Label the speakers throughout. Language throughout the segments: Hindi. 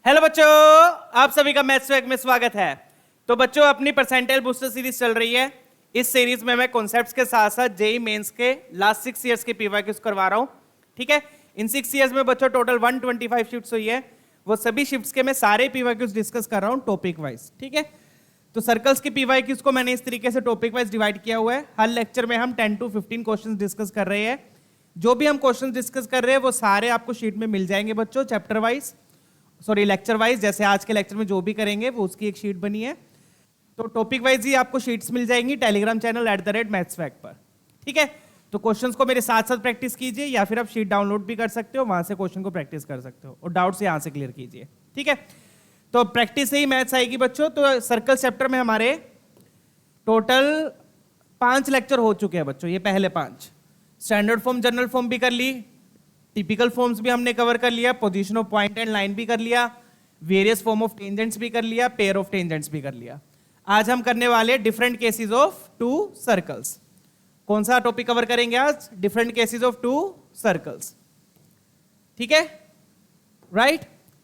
Speaker 1: हेलो बच्चों, आप सभी का मैथ्स वैक में स्वागत है। तो बच्चों, अपनी परसेंटाइल बूस्टर सीरीज चल रही है। इस सीरीज में मैं कॉन्सेप्ट्स के साथ साथ जेई मेंस के लास्ट 6 इयर्स के पीवाईक्यूज करवा रहा हूं। ठीक है, इन 6 इयर्स में बच्चों टोटल 125 शिफ्ट्स हुई है। वो सभी शिफ्ट्स के मैं सारे पीवाईक्यूज डिस्कस कर रहा हूं टॉपिक वाइज। ठीक है, तो सर्कल्स के पीवाईक्यूज को मैंने इस तरीके से टॉपिक वाइज डिवाइड किया हुआ है। हर लेक्चर में हम 10 to 15 क्वेश्चन डिस्कस कर रहे हैं। जो भी हम क्वेश्चन डिस्कस कर रहे हैं वो सारे आपको शीट में मिल जाएंगे बच्चों, chapter wise, sorry lecture wise. जैसे आज के लेक्चर में जो भी करेंगे वो उसकी एक शीट बनी है। तो टॉपिक वाइज ही आपको शीट्स मिल जाएंगी टेलीग्राम चैनल @mathswack पर। ठीक है, तो क्वेश्चंस को मेरे साथ साथ प्रैक्टिस कीजिए, या फिर आप शीट डाउनलोड भी कर सकते हो, वहां से क्वेश्चन को प्रैक्टिस कर सकते हो और डाउट्स यहां से क्लियर कीजिए। ठीक है, तो प्रैक्टिस से ही मैथ्स आएगी बच्चों। तो सर्कल चैप्टर में हमारे टोटल 5 लेक्चर हो चुके हैं बच्चों। ये पहले 5 स्टैंडर्ड फॉर्म, जनरल फॉर्म भी कर ली, टिपिकल फॉर्म्स भी हमने कवर कर लिया, position of point and line भी कर लिया, वेरियस फॉर्म ऑफ टेंजेंट्स भी कर लिया, पेयर ऑफ टेंजेंट्स भी कर लिया। आज हम करने वाले डिफरेंट केसेस ऑफ 2 सर्कल्स। कौन सा टॉपिक कवर करेंगे आज? Different cases of 2 circles. ठीक है, राइट।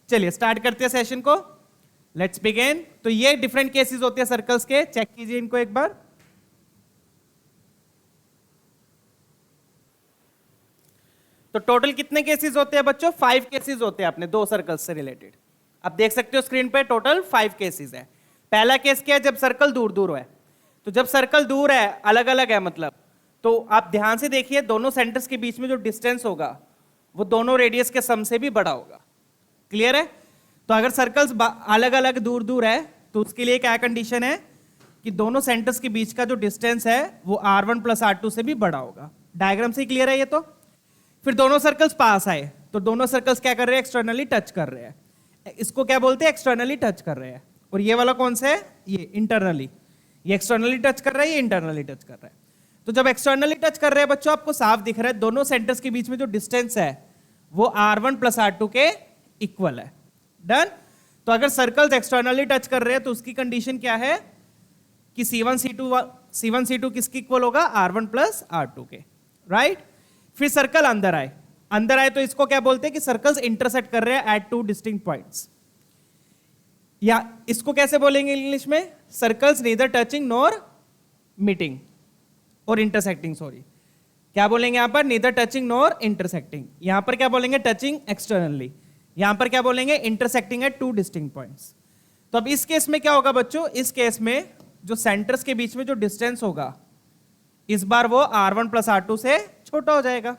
Speaker 1: चलिए स्टार्ट करते हैं सेशन को, लेट्स बिगिन। तो ये डिफरेंट केसेस होते हैं सर्कल्स के, चेक कीजिए इनको एक बार। तो टोटल कितने केसेस होते हैं बच्चों? 5 केसेस होते हैं अपने 2 सर्कल्स से रिलेटेड। आप देख सकते हो स्क्रीन पे टोटल 5 केसेस है। पहला केस क्या है? जब सर्कल दूर दूर है। तो जब सर्कल दूर है, अलग अलग है मतलब, तो आप ध्यान से देखिए, दोनों सेंटर्स के बीच में जो डिस्टेंस होगा वो दोनों रेडियस के सम से भी बड़ा होगा। क्लियर है? तो अगर सर्कल्स अलग अलग दूर दूर है तो उसके लिए क्या कंडीशन है कि दोनों सेंटर्स के बीच का जो डिस्टेंस है वो r1 + r2 से भी बड़ा होगा। डायग्राम से क्लियर है ये? तो फिर दोनों सर्कल्स पास आए, तो दोनों सर्कल्स क्या कर रहे हैं? एक्सटर्नली टच कर रहे हैं। इसको क्या बोलते हैं? एक्सटर्नली टच कर रहे हैं। और ये वाला कौन सा है? ये इंटरनली। ये एक्सटर्नली टच कर रहा है, ये इंटरनली टच कर रहा है। तो जब एक्सटर्नली टच कर रहे हैं बच्चों, आपको साफ दिख रहा है दोनों सेंटर्स के बीच में जो डिस्टेंस है वो r1 + r2 के इक्वल है। डन। तो अगर सर्कल्स एक्सटर्नली टच कर रहे हैं तो उसकी कंडीशन क्या है कि C1 C2 किसके इक्वल होगा? r1 + r2 के। राइट। फिर सर्कल अंदर आए तो इसको क्या बोलते हैं कि सर्कल्स इंटरसेक्ट कर रहे हैं एट 2 डिस्टिंक्ट पॉइंट्स। या इसको कैसे बोलेंगे इंग्लिश में? Circles neither touching nor meeting और इंटरसेक्टिंग। सॉरी, क्या बोलेंगे यहां पर? Neither touching nor intersecting. यहां पर क्या बोलेंगे? Touching externally. यहां पर क्या बोलेंगे? Intersecting at 2 distinct points. तो अब इस केस में क्या होगा बच्चों? इस केस में जो सेंटर्स के बीच में जो डिस्टेंस होगा इस बार वो r1 + r2 से छोटा हो जाएगा,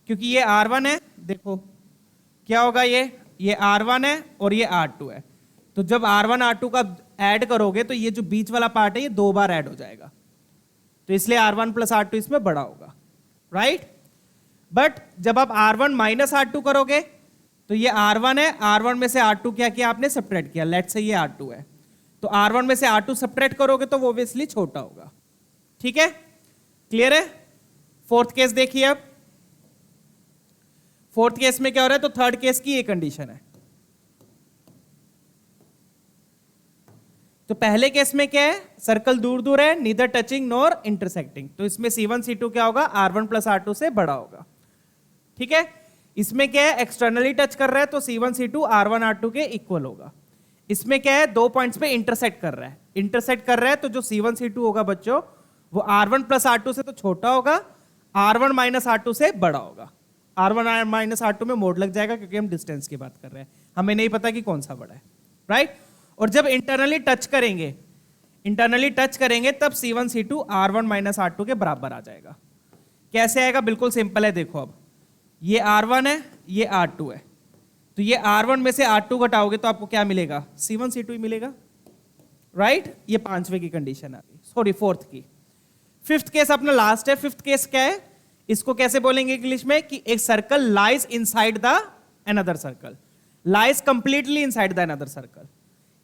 Speaker 1: क्योंकि ये r1 है। देखो क्या होगा, ये r1 है और ये r2 है। तो जब r1 r2 का ऐड करोगे तो ये जो बीच वाला पार्ट है ये 2 बार ऐड हो जाएगा, तो इसलिए r1 + r2 इसमें बड़ा होगा। राइट। बट जब आप r1 - r2 करोगे तो ये r1 है, r1 में से r2 क्या किया आपने? सब्ट्रैक्ट किया। लेट्स से ये r2 है, तो r1 में से r2 सब्ट्रैक्ट करोगे तो वो ऑब्वियसली छोटा होगा। ठीक है, क्लियर है? फोर्थ केस देखिए। अब फोर्थ केस में क्या हो रहा है? तो थर्ड केस की ये कंडीशन है। तो पहले केस में क्या है? सर्कल दूर दूर है, नीदर टचिंग नॉर इंटरसेक्टिंग। तो इसमें C1 C2 क्या होगा? r1 + r2 से बड़ा होगा। ठीक है। इसमें क्या है? एक्सटर्नली टच कर रहा है तो C1 C2 r1 r2 के इक्वल होगा। इसमें क्या है? 2 पॉइंट्स पे इंटरसेक्ट कर रहा है। इंटरसेक्ट कर रहा है तो जो C1 C2 होगा बच्चों वो r1 + r2 से तो छोटा होगा, r1 - r2 से बड़ा होगा। r1 - r2 में मोड लग जाएगा क्योंकि हम डिस्टेंस की बात कर रहे हैं, हमें नहीं पता कि कौन सा बड़ा है। राइट। और जब इंटरनली टच करेंगे तब C1 C2 r1 - r2 के बराबर आ जाएगा। कैसे आएगा? बिल्कुल सिंपल है। देखो अब ये r1 है, ये r2 है, तो ये r1 में से r2 घटाओगे तो आपको क्या मिलेगा? C1 C2 ही मिलेगा। राइट। ये 5वें की कंडीशन आ गई, सॉरी 4th की। 5th केस अपना लास्ट है। 5th केस क्या है? इसको कैसे बोलेंगे इंग्लिश में कि एक circle lies inside the another circle, lies completely inside the another circle,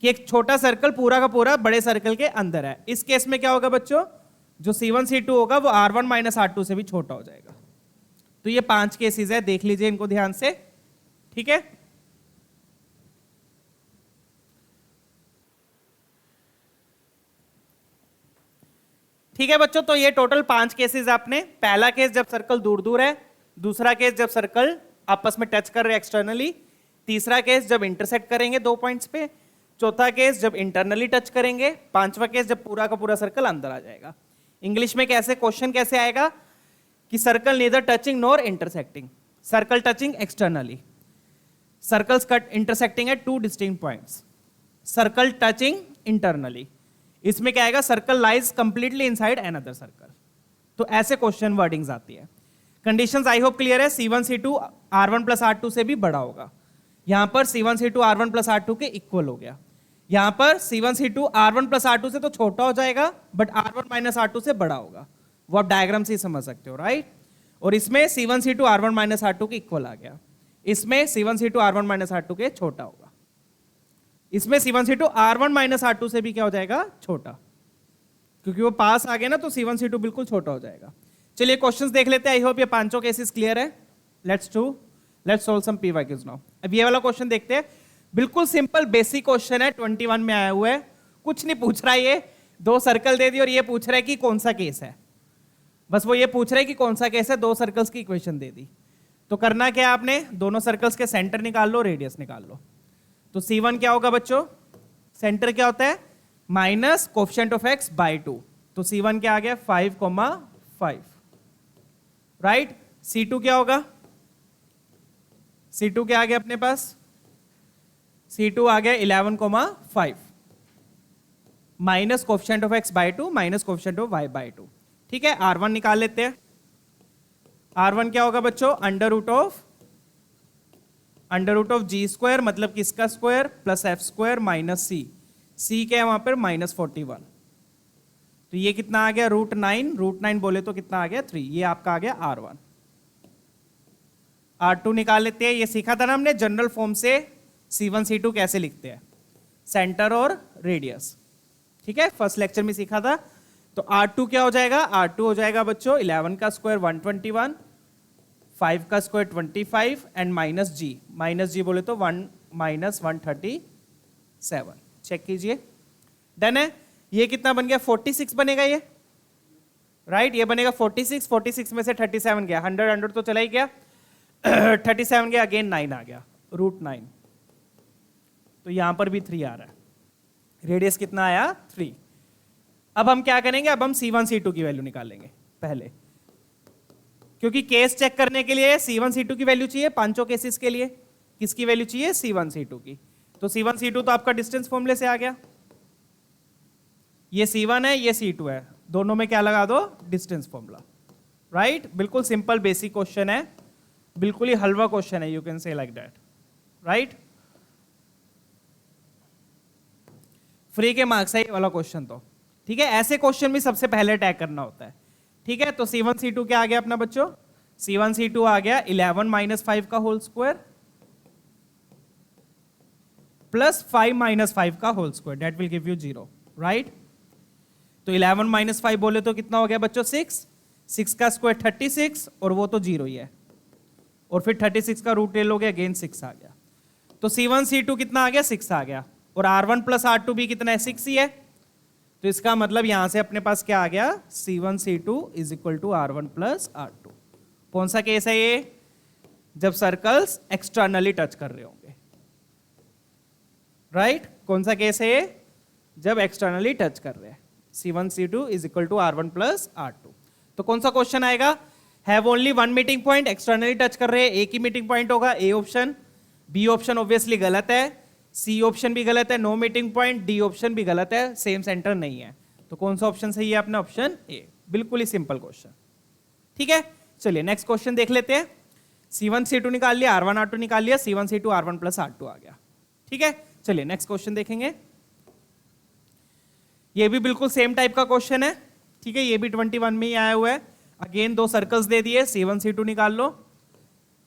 Speaker 1: कि एक छोटा सर्कल पूरा का पूरा बड़े सर्कल के अंदर है। इस केस में क्या होगा बच्चों? जो C1 C2 होगा वो r1 - r2 से भी छोटा हो जाएगा। तो ये 5 केसेस है, देख लीजिए इनको ध्यान से। ठीक है। ठीक है बच्चों, तो ये टोटल 5 केसेस आपने। पहला केस जब सर्कल दूर दूर है, दूसरा केस जब सर्कल आपस में टच कर रहे एक्सटर्नली, तीसरा केस जब इंटरसेक्ट करेंगे 2 पॉइंट्स पे, चौथा केस जब इंटरनली टच करेंगे, पांचवा केस जब पूरा का पूरा सर्कल अंदर आ जाएगा। इंग्लिश में कैसे क्वेश्चन कैसे आएगा कि circle neither touching nor intersecting, circle touching externally, circles cut intersecting at 2 distinct points, circle touching internally. इसमें क्या आएगा, circle lies completely inside another circle. तो ऐसे क्वेश्चन वर्डिंग्स आती है। कंडीशंस आई होप क्लियर है। C1 C2 R1 plus R2 से भी बड़ा होगा, यहां पर C1 C2 R1 plus R2 के इक्वल हो गया, यहां पर C1 C2 R1 plus R2 से तो छोटा हो जाएगा बट R1 माइनस R2 से बड़ा होगा, वो आप डायग्राम से ही समझ सकते हो, राइट। और इसमें C1 C2 R1 minus R2 के इक्वल आ गया, इसमें C1 C2 R1 minus R2 के छोटा होगा, इसमें C1 C2 R1 minus R2 से भी क्या हो जाएगा, छोटा, क्योंकि वो पास आ गया ना, तो C1 C2 बिल्कुल छोटा हो जाएगा। चलिए क्वेश्चंस देख लेते हैं। आई होप ये पांचों केसेस क्लियर है। Let's solve some PYQs now. अब ये वाला क्वेश्चन देखते हैं, बिल्कुल सिंपल बेसिक क्वेश्चन है, 21 में आया हुआ है, कुछ नहीं पूछ रहा है, ये 2 सर्कल दे दी और ये पूछ रहा है कि कौन सा केस है, बस वो ये पूछ रहा है कि कौन सा केस है, 2 सर्कल्स की इक्वेशन दे दी। तो करना क्या है, आपने दोनों सर्कल्स के सेंटर निकाल लो, रेडियस निकाल लो। तो C1 क्या होगा बच्चों, सेंटर क्या होता है, minus coefficient of x by 2, तो C1 क्या आ गया 5,5, राइट। C2 क्या होगा, C2 क्या आ गया अपने पास, C2 आ गया 11,5 minus coefficient of x by 2 minus coefficient of y by 2। ठीक है, R1 निकाल लेते हैं। R1 क्या होगा बच्चों, under root of G square, मतलब किसका square, plus F square minus C क्या है वहां पर -41, तो ये कितना आ गया √9 बोले तो कितना आ गया 3, ये आपका आ गया R1। R2 निकाल लेते हैं। ये सीखा था ना हमने जनरल फॉर्म से C1 C2 कैसे लिखते हैं, सेंटर और रेडियस, ठीक है, फर्स्ट लेक्चर में सीखा था। तो R2 क्या हो जाएगा, R2 हो जाएगा बच्चों 11 का स्क्वायर 121, 5 का स्क्वायर 25 एंड माइनस जी बोले तो 1 - 137। चेक कीजिए, डन है। ये कितना बन गया, 46 बनेगा ये, राइट, ये बनेगा 46 में से 37 गया, 100 तो चला ही गया, 37 गया, अगेन 9 आ गया, √9, तो यहां पर भी 3 आ रहा है, रेडियस कितना आया 3। अब हम क्या करेंगे, अब हम C1 C2 की वैल्यू निकालेंगे पहले, क्योंकि केस चेक करने के लिए C1 C2 की वैल्यू चाहिए, पांचों केसेस के लिए किसकी वैल्यू चाहिए, C1 C2 की। तो C1 C2 तो आपका डिस्टेंस फॉर्मूले से आ गया, ये C1 है ये C2 है, दोनों में क्या लगा दो, डिस्टेंस फॉर्मूला, राइट। बिल्कुल सिंपल बेसिक क्वेश्चन है, बिल्कुल ही हलवा क्वेश्चन है, you can say like that, right. Free के मार्क्स है ये वाला क्वेश्चन तो, ठीक है। ऐसे क्वेश्चन भी सबसे पहले टैग करना होता है, ठीक है। तो C1 C2 क्या आ गया अपना बच्चों, C1 C2 आ गया 11 - 5 का होल स्क्वायर प्लस 5 - 5 का whole square, that will give you 0, right. तो 11 - 5 बोले तो कितना हो गया बच्चों 6 का स्क्वायर 36 और वो तो 0 ही है, और फिर 36 का रूट ले लोगे अगेन 6 आ गया, तो C1 C2 कितना आ गया 6 आ गया, और R1 प्लस R2 भी कितना है 6 ही है, तो इसका मतलब यहां से अपने पास क्या आ गया, C1 C2 is equal to R1 plus R2। कौन सा केस है ये, जब सर्कल्स एक्सटर्नली टच कर रहे होंगे, राइट। कौन सा केस है ये, जब एक्सटर्नली टच कर रहे हैं, C1 C2 is equal to R1 plus R2। तो कौन सा क्वेश्चन आएगा, have only one meeting point, externally touch कर रहे हैं, एक ही मीटिंग पॉइंट होगा, A option. B option obviously गलत है, सी ऑप्शन भी गलत है, no meeting point, D option भी गलत है, सेम सेंटर नहीं है। तो कौन सा ऑप्शन सही है अपना, ऑप्शन ए। बिल्कुल ही सिंपल क्वेश्चन, ठीक है। चलिए नेक्स्ट क्वेश्चन देख लेते हैं। C1 C2 निकाल लिया, R1 R2 निकाल लिया, C1 C2 R1 plus R2 आ गया, ठीक है। चलिए नेक्स्ट क्वेश्चन देखेंगे। ये भी बिल्कुल सेम टाइप का क्वेश्चन है, ठीक है, ये भी 21 में ही आया हुआ है। अगेन 2 सर्कल्स दे दिए, C1 C2 निकाल लो।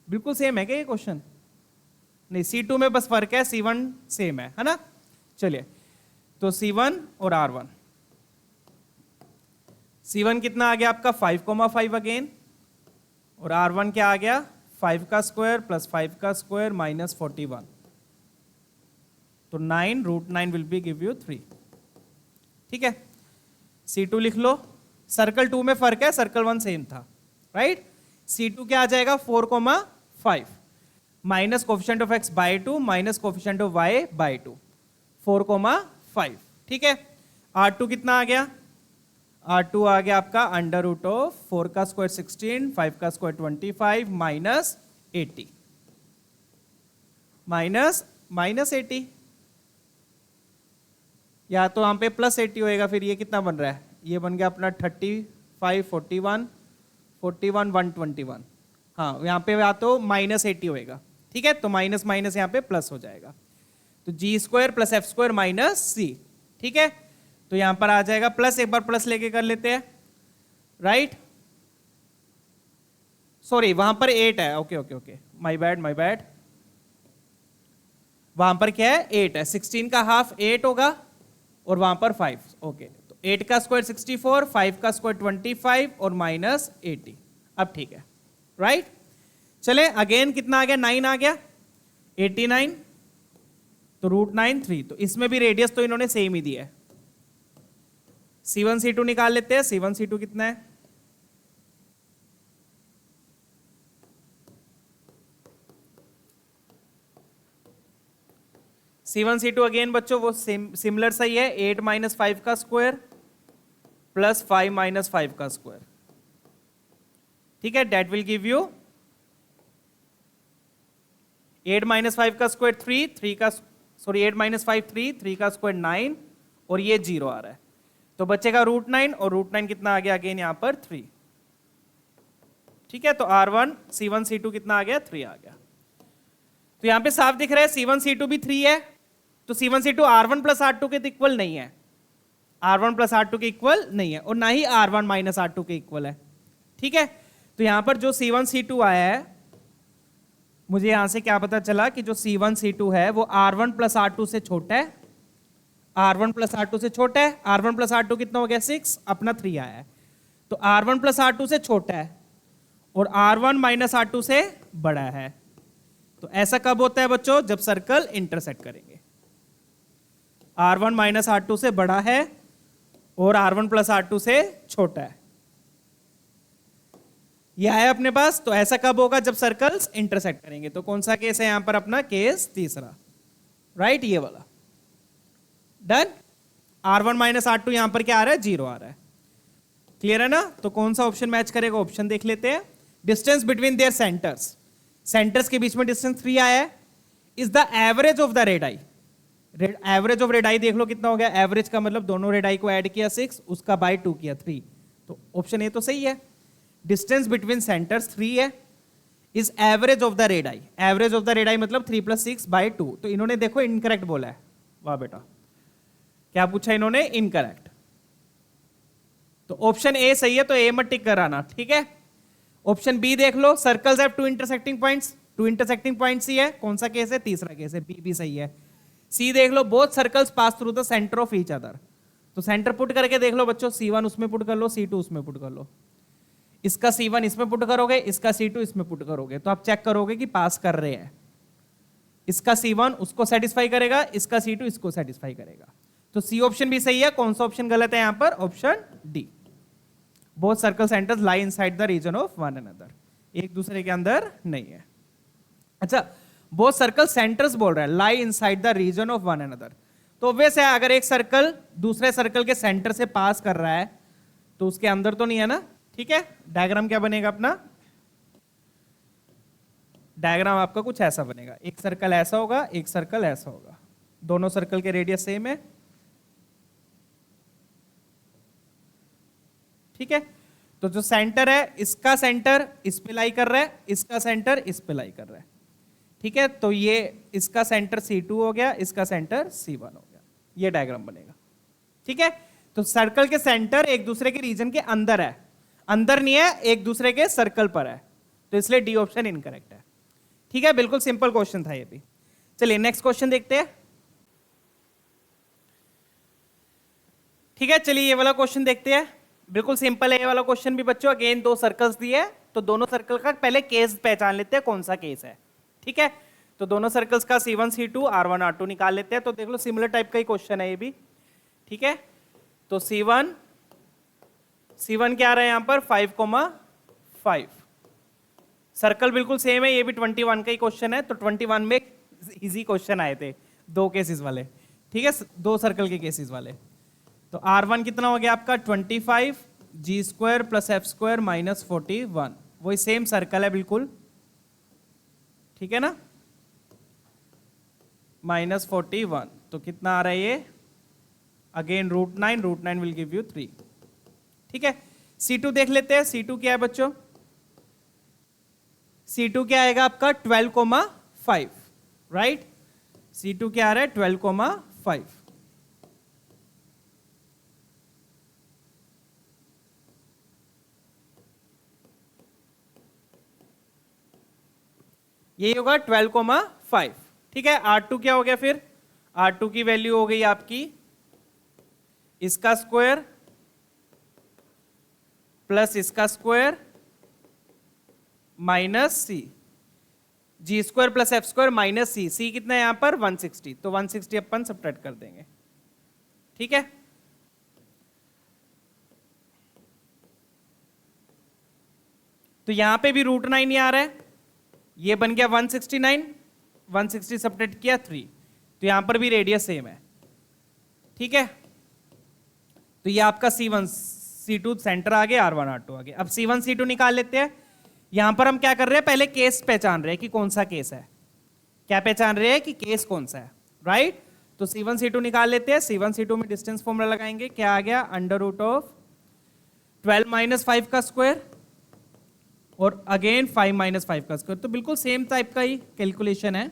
Speaker 1: बिल्कुल सेम है क्या ये क्वेश्चन, नहीं C2 में बस फर्क है, C1 सेम है ना। चलिए तो C1 और R1, C1 कितना आ गया आपका 5,5 अगेन, और R1 क्या आ गया 5 का स्क्वायर प्लस 5 का स्क्वायर माइनस 41, तो 9 √9 विल बी गिव यू 3, ठीक है। C2 लिख लो, सर्कल 2 में फर्क है, सर्कल 1 सेम था, राइट। C2 क्या आ जाएगा 4,5, minus coefficient of x by 2 minus coefficient of y by 2, 4,5। ठीक है, R2 कितना आ गया? R2 आ गया आपका अंडर रूट ऑफ 4 का स्क्वायर 16, 5 का स्क्वायर 25 माइनस 80, माइनस 80, या तो यहाँ पे प्लस 80 होएगा, फिर ये कितना बन रहा है? ये बन गया अपना 35, 41, 41, 121। हाँ, यहाँ पे या तो माइनस 80 होएगा। ठीक है, तो माइनस माइनस यहाँ पे प्लस हो जाएगा, तो G square plus F square minus C. ठीक है, तो यहाँ पर आ जाएगा प्लस, एक बार प्लस लेके कर लेते हैं, राइट? सॉरी, वहां पर 8 है, okay okay okay, my bad. वहां पर क्या है? 8 है, 16 का हाफ 8 होगा और वहां पर 5। ओके, तो 8 का स्क्वायर 64, 5 का स्क्वायर 25 और माइनस 80। अब ठीक है, राइट? चले अगेन, कितना आ गया? 9 आ गया, 89, तो रूट 9 3, तो इसमें भी रेडियस तो इन्होंने सेम ही दिया है। C1 C2 निकाल लेते हैं। C1 C2 कितना है? C1 C2 अगेन बच्चों वो सिमिलर सही है, 8 माइनस 5 का स्क्वायर प्लस 5 माइनस 5 का स्क्वायर। ठीक है, that will give you 8 minus 5 का स्क्वायर 3 का सॉरी 8 माइनस 5 3 का स्क्वायर 9 और ये 0 आ रहा है, तो बचेगा रूट 9 और रूट 9 कितना आ गया? अगेन यहां पर 3। ठीक है, तो R1 C1 C2 कितना आ गया? 3 आ गया। तो यहां पे साफ दिख रहा है C1 C2 भी 3 है, तो C1 C2 R1 plus R2 के इक्वल नहीं है, R1 प्लस R2 के इक्वल नहीं है, और ना ही R1 माइनस R2 के इक्वल है। ठीक है, तो यहां पर जो C1 C2 आया है, मुझे यहां से क्या पता चला कि जो C1 C2 है वो R1 प्लस R2 से छोटा है, R1 प्लस R2 से छोटा है। R1 प्लस R2 कितना हो गया? 6, अपना 3 आया है, तो R1 प्लस R2 से छोटा है और R1 माइनस R2 से बड़ा है। तो ऐसा कब होता है बच्चों? जब सर्कल इंटरसेक्ट करेंगे। R1 माइनस R2 से बड़ा है और R1 प्लस R2 से छोटा है, यह है अपने पास। तो ऐसा कब होगा? जब सर्कल्स इंटरसेक्ट करेंगे। तो कौन सा केस है यहां पर? अपना केस तीसरा, राइट? ये वाला। डन। R1 माइनस R2 यहां पर क्या आ रहा है? 0 आ रहा है। क्लियर है ना? तो कौन सा ऑप्शन मैच करेगा? ऑप्शन देख लेते हैं। Distance between their centres, centres के बीच में डिस्टेंस 3 आया है, is the average of the radii. Average of radii देख लो कितना हो गया? एवरेज का मतलब दोनों रेडाई को ऐड किया 6, उसका बाय 2 किया 3, तो ऑप्शन ए तो सही है। डिस्टेंस बिटवीन सेंटर्स 3 है, is average of the radii. Average of the radii मतलब 3 + 6 / 2, तो इन्होंने देखो इनकरेक्ट बोला है। वाह बेटा, क्या पूछा इन्होंने? इनकरेक्ट। तो ऑप्शन ए सही है, तो ए मत टिक कराना। ठीक है, ऑप्शन बी देख लो, circles have 2 intersecting points, 2 intersecting points ही है। कौन सा केस है? तीसरा केस है, बी भी सही है। सी देख लो, both circles pass through the centre of each other, तो सेंटर पुट करके देख लो बच्चों, C1 उसमें पुट कर लो, C2 उसमें पुट कर लो। इसका C1 इसमें पुट करोगे, इसका C2 इसमें पुट करोगे, तो आप चेक करोगे कि पास कर रहे हैं। इसका C1 उसको सेटिस्फाई करेगा, इसका C2 इसको सेटिस्फाई करेगा, तो सी ऑप्शन भी सही है। कौन सा ऑप्शन गलत है यहां पर? Option D, both circle centers lie inside the region of one another, एक दूसरे के अंदर नहीं है। अच्छा, बोथ सर्कल सेंटर्स बोल रहा है, lie inside the region of one another, तो ऑब्वियस है अगर एक सर्कल दूसरे सर्कल के सेंटर से पास कर रहा है तो उसके अंदर तो नहीं है ना। ठीक है, डायग्राम क्या बनेगा अपना? डायग्राम आपका कुछ ऐसा बनेगा, एक सर्कल ऐसा होगा, एक सर्कल ऐसा होगा, दोनों सर्कल के रेडियस सेम है। ठीक है, तो जो सेंटर है, इसका सेंटर इस पे लाई कर रहा है, इसका सेंटर इस पे लाई कर रहा है। ठीक है, तो ये इसका सेंटर C2 हो गया, इसका सेंटर C1 हो गया, ये डायग्राम बनेगा। ठीक है, तो सर्कल के सेंटर एक दूसरे के रीजन के अंदर है, अंदर नहीं है, एक दूसरे के सर्कल पर है, तो इसलिए डी ऑप्शन इनकरेक्ट है। ठीक है, बिल्कुल सिंपल क्वेश्चन था ये भी। चलिए नेक्स्ट क्वेश्चन देखते हैं। ठीक है, चलिए ये वाला क्वेश्चन देखते हैं, बिल्कुल सिंपल है ये वाला क्वेश्चन भी बच्चों। अगेन 2 सर्कल्स दिए है, तो दोनों सर्कल का पहले केस पहचान लेते हैं, कौन सा केस है। ठीक है, तो दोनों सर्कल्स का C1 C2 R1 R2 निकाल लेते हैं। तो देख लो सिमिलर टाइप का ही क्वेश्चन है ये भी। ठीक है, तो C1 क्या आ रहा है यहां पर? 5,5, सर्कल बिल्कुल सेम है, ये भी 21 का ही क्वेश्चन है, तो 21 में इजी क्वेश्चन आए थे, दो केसेस वाले, ठीक है, दो सर्कल के केसेस वाले। तो R1 कितना हो गया आपका 25 G square plus F square minus 41, वही सेम सर्कल है बिल्कुल, ठीक है ना, माइनस 41, तो कितना आ रहा है ये, अगेन √9 विल गिव यू 3, ठीक है। C2 देख लेते हैं, C2 क्या है बच्चों, C2 क्या आएगा आपका 12,5, राइट, C2 क्या आ रहा है 12,5, यही होगा 12,5, ठीक है। R2 क्या हो गया फिर, R2 की वैल्यू हो गई आपकी इसका स्क्वायर प्लस इसका square minus C, G square plus F square minus C, C कितना है यहां पर 160, तो 160 अपन सब्ट्रैक्ट कर देंगे, ठीक है। तो यहां पे भी √9 ही आ रहा है, ये बन गया 169, 160 सब्ट्रैक्ट किया 3, तो यहां पर भी रेडियस सेम है, ठीक है। तो ये आपका C1 C2 सेंटर आ गया, R1 R2 आ गया। अब C1 C2 निकाल लेते हैं। यहां पर हम क्या कर रहे हैं, पहले केस पहचान रहे हैं कि कौन सा केस है, क्या पहचान रहे हैं कि केस कौन सा है, राइट। तो C1 C2 निकाल लेते हैं। C1 C2 में डिस्टेंस फॉर्मूला लगाएंगे, क्या आ गया, √12 - 5 का स्क्वायर और अगेन 5 - 5 का स्क्वायर, तो बिल्कुल सेम टाइप का ही कैलकुलेशन है,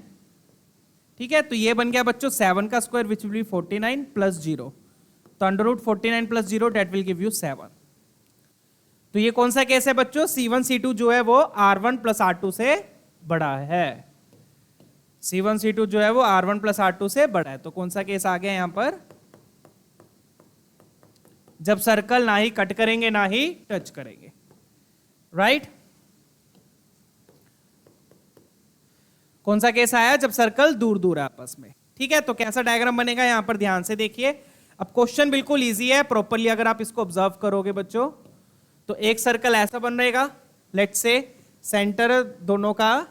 Speaker 1: ठीक है। तो ये बन गया बच्चों 7 का square which will be 49 plus 0, तो √49 plus 0 that will give you 7। तो ये कौन सा केस है बच्चों, C1 C2 जो है वो R1 प्लस R2 से बड़ा है, C1 C2 जो है वो R1 प्लस R2 से बड़ा है। तो कौन सा केस आ गया यहां पर, जब सर्कल ना ही कट करेंगे ना ही टच करेंगे, राइट। कौन सा केस आया, जब सर्कल दूर दूर है आपस में, ठीक है। तो कैसा डायग्राम बनेगा यहां पर ध्यान से देखिए। अब क्वेश्चन बिल्कुल इजी है, प्रॉपरली अगर आप इसको ऑब्जर्व करोगे बच्चों, तो एक सर्कल ऐसा बन रहेगा, लेट्स से सेंटर दोनों का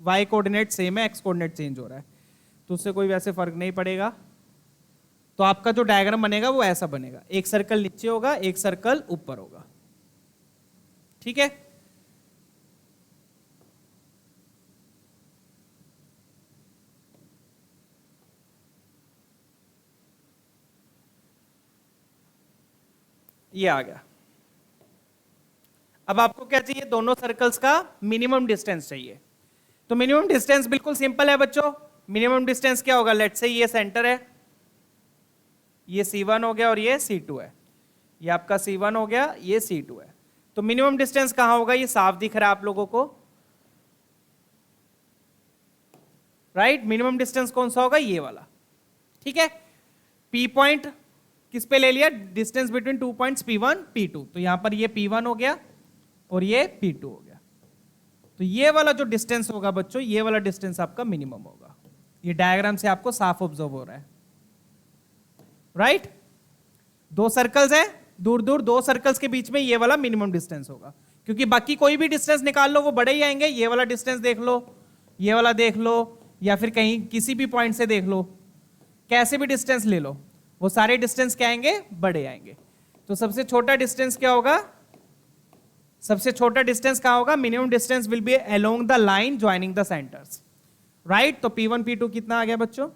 Speaker 1: y कोऑर्डिनेट सेम है, x कोऑर्डिनेट चेंज हो रहा है, तो उससे कोई वैसे फर्क नहीं पड़ेगा। तो आपका जो डायग्राम बनेगा वो ऐसा बनेगा, एक सर्कल नीचे होगा, एक सर्कल ऊपर होगा, ठीक है। ये आ गया। अब आपको क्या चाहिए, दोनों सर्कल्स का मिनिमम डिस्टेंस चाहिए। तो मिनिमम डिस्टेंस बिल्कुल सिंपल है बच्चों, मिनिमम डिस्टेंस क्या होगा, लेट्स से ये सेंटर है, ये C1 हो गया और ये C2 है, ये आपका C1 हो गया, ये C2 है। तो मिनिमम डिस्टेंस कहां होगा, ये साफ दिख रहा है आप लोगों को, राइट। मिनिमम डिस्टेंस कौन सा होगा, ये वाला, ठीक है। P पॉइंट किस पे ले लिया, distance between 2 points P1 P2, तो यहां पर ये P1 हो गया और ये P2 हो गया। तो ये वाला जो डिस्टेंस होगा बच्चों, ये वाला डिस्टेंस आपका मिनिमम होगा, ये डायग्राम से आपको साफ ऑब्जर्व हो रहा है, राइट। दो सर्कल्स है दूर दूर, दो सर्कल्स के बीच में ये वाला मिनिमम डिस्टेंस होगा, क्योंकि बाकी कोई भी डिस्टेंस निकाल लो वो बड़े ही आएंगे। ये वाला डिस्टेंस देख लो, ये वाला देख लो, या फिर कहीं किसी भी पॉइंट से देख लो, कैसे भी डिस्टेंस ले लो, वो सारे डिस्टेंस क्या आएंगे, बड़े आएंगे। तो सबसे छोटा डिस्टेंस क्या होगा, सबसे छोटा डिस्टेंस कहां होगा, minimum distance will be along the line joining the centres, right. तो P1 P2 कितना आ गया बच्चों,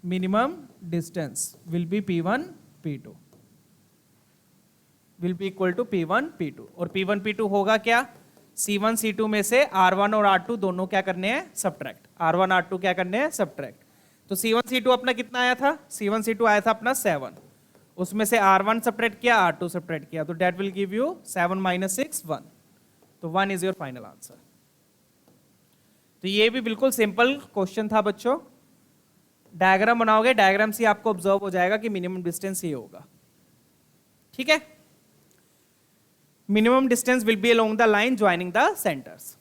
Speaker 1: minimum distance will be P1 P2 will be equal to P1 P2, और P1 P2 होगा क्या, C1 C2 में से R1 और R2 दोनों क्या करने हैं, सब्ट्रैक्ट, R1 R2 क्या करने हैं, सब्ट्रैक्ट। तो C1 C2 अपना कितना आया था, C1 C2 आया था अपना 7, उसमें से R1 सब्ट्रैक्ट किया, R2 सब्ट्रैक्ट किया, तो डेट विल गिव यू 7 - 6 1, तो 1 इज योर फाइनल आंसर। तो ये भी बिल्कुल सिंपल क्वेश्चन था बच्चों, डायग्राम बनाओगे, डायग्राम से आपको ऑब्जर्व हो जाएगा कि मिनिमम डिस्टेंस ये होगा, ठीक है। Minimum distance will be along the line joining the centres,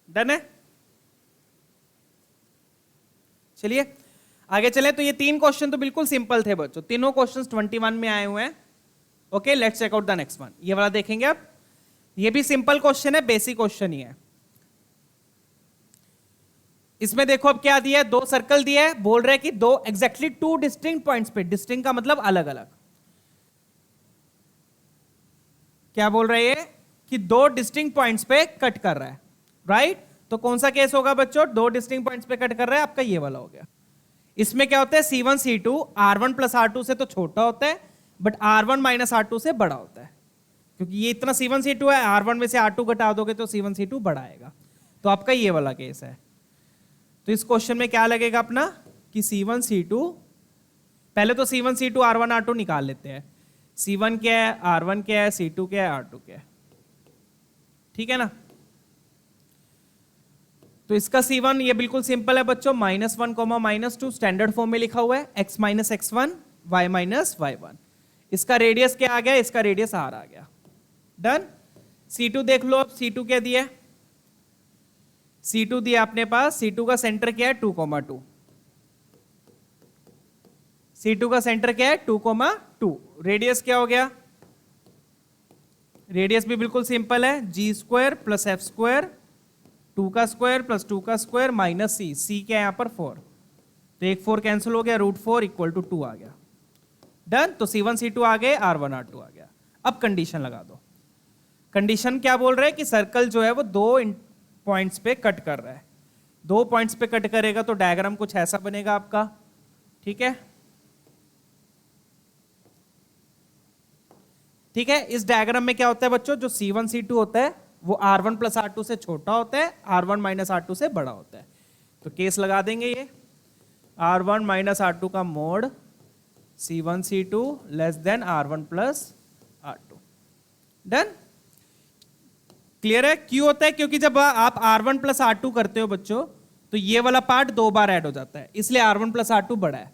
Speaker 1: done है। चलिए आगे चले। तो ये तीन क्वेश्चन तो बिल्कुल सिंपल थे बच्चों, तीनों क्वेश्चंस 21 में आए हुए हैं। Okay, let's check out the next one. ये वाला देखेंगे आप, ये भी सिंपल क्वेश्चन है, बेसिक क्वेश्चन ही है। इसमें देखो अब क्या दिया है, दो सर्कल दिया है, बोल रहे हैं कि दो एग्जैक्टली टू डिस्टिंक्ट पॉइंट्स पे, डिस्टिंक्ट का मतलब अलग अलग, क्या बोल रहे हैं कि दो डिस्टिंक्ट पॉइंट्स पे कट कर रहा है, राइट? तो कौन सा केस होगा बच्चों, दो डिस्टिंक्ट पॉइंट्स पे कट कर रहा है, आपका ये वाला हो गया। इसमें क्या होता है, C1 C2 R1 plus R2 से तो छोटा होता है, बट R1 माइनस R2 से बड़ा होता है, क्योंकि ये इतना C1 C2 है, R1 में से R2 घटा दोगे तो C1 C2 बड़ा आएगा। तो आपका ये वाला केस है। तो इस क्वेश्चन में क्या लगेगा अपना कि C1 C2, पहले तो C1 C2 R1 R2 निकाल लेते हैं। C1 क्या है, R1 क्या है, C2 क्या है, R2 क्या है, ठीक है ना? तो इसका C1 ये बिल्कुल सिंपल है बच्चों, -1 -2 स्टैंडर्ड फॉर्म में लिखा हुआ है, x minus x1 y minus y1। इसका रेडियस क्या आ गया, इसका रेडियस r आ गया। डन। C2 देख लो, अब C2 क्या दिया है, C2 दिया अपने पास, C2 का सेंटर क्या है 2,2, C2 का सेंटर क्या है 2,2। रेडियस क्या हो गया, रेडियस भी बिल्कुल सिंपल है, g² प्लस f², 2 का स्क्वायर प्लस 2 का स्क्वायर माइनस c क्या है यहाँ पर 4, तो एक 4 कैंसिल हो गया, √4 इक्वल टू 2 आ गया। डन। तो C1 C2 आ गए, R1 R2 आ गया। अब कंडीशन लगा दो। कंडीशन क्या बोल रहे हैं कि सर्कल जो है वो दो पॉइंट्स पे कट कर रहा है, दो पॉइंट्स पे कट करेगा तो डायग्राम कुछ ऐसा बनेगा आपका, ठीक है? ठीक है, इस डायग्राम में क्या होता है बच्चों, जो C1 C2 होता है वो R1 प्लस R2 से छोटा होता है, R1 माइनस R2 से बड़ा होता है। तो केस लगा देंगे ये, R1 माइनस R2 का mode C1 C2 less than R1 plus R2। Done. Clear है? क्यों होता है, क्योंकि जब आप R1 प्लस R2 करते हो बच्चों, तो ये वाला पार्ट दो बार ऐड हो जाता है, इसलिए R1 प्लस R2 बड़ा है,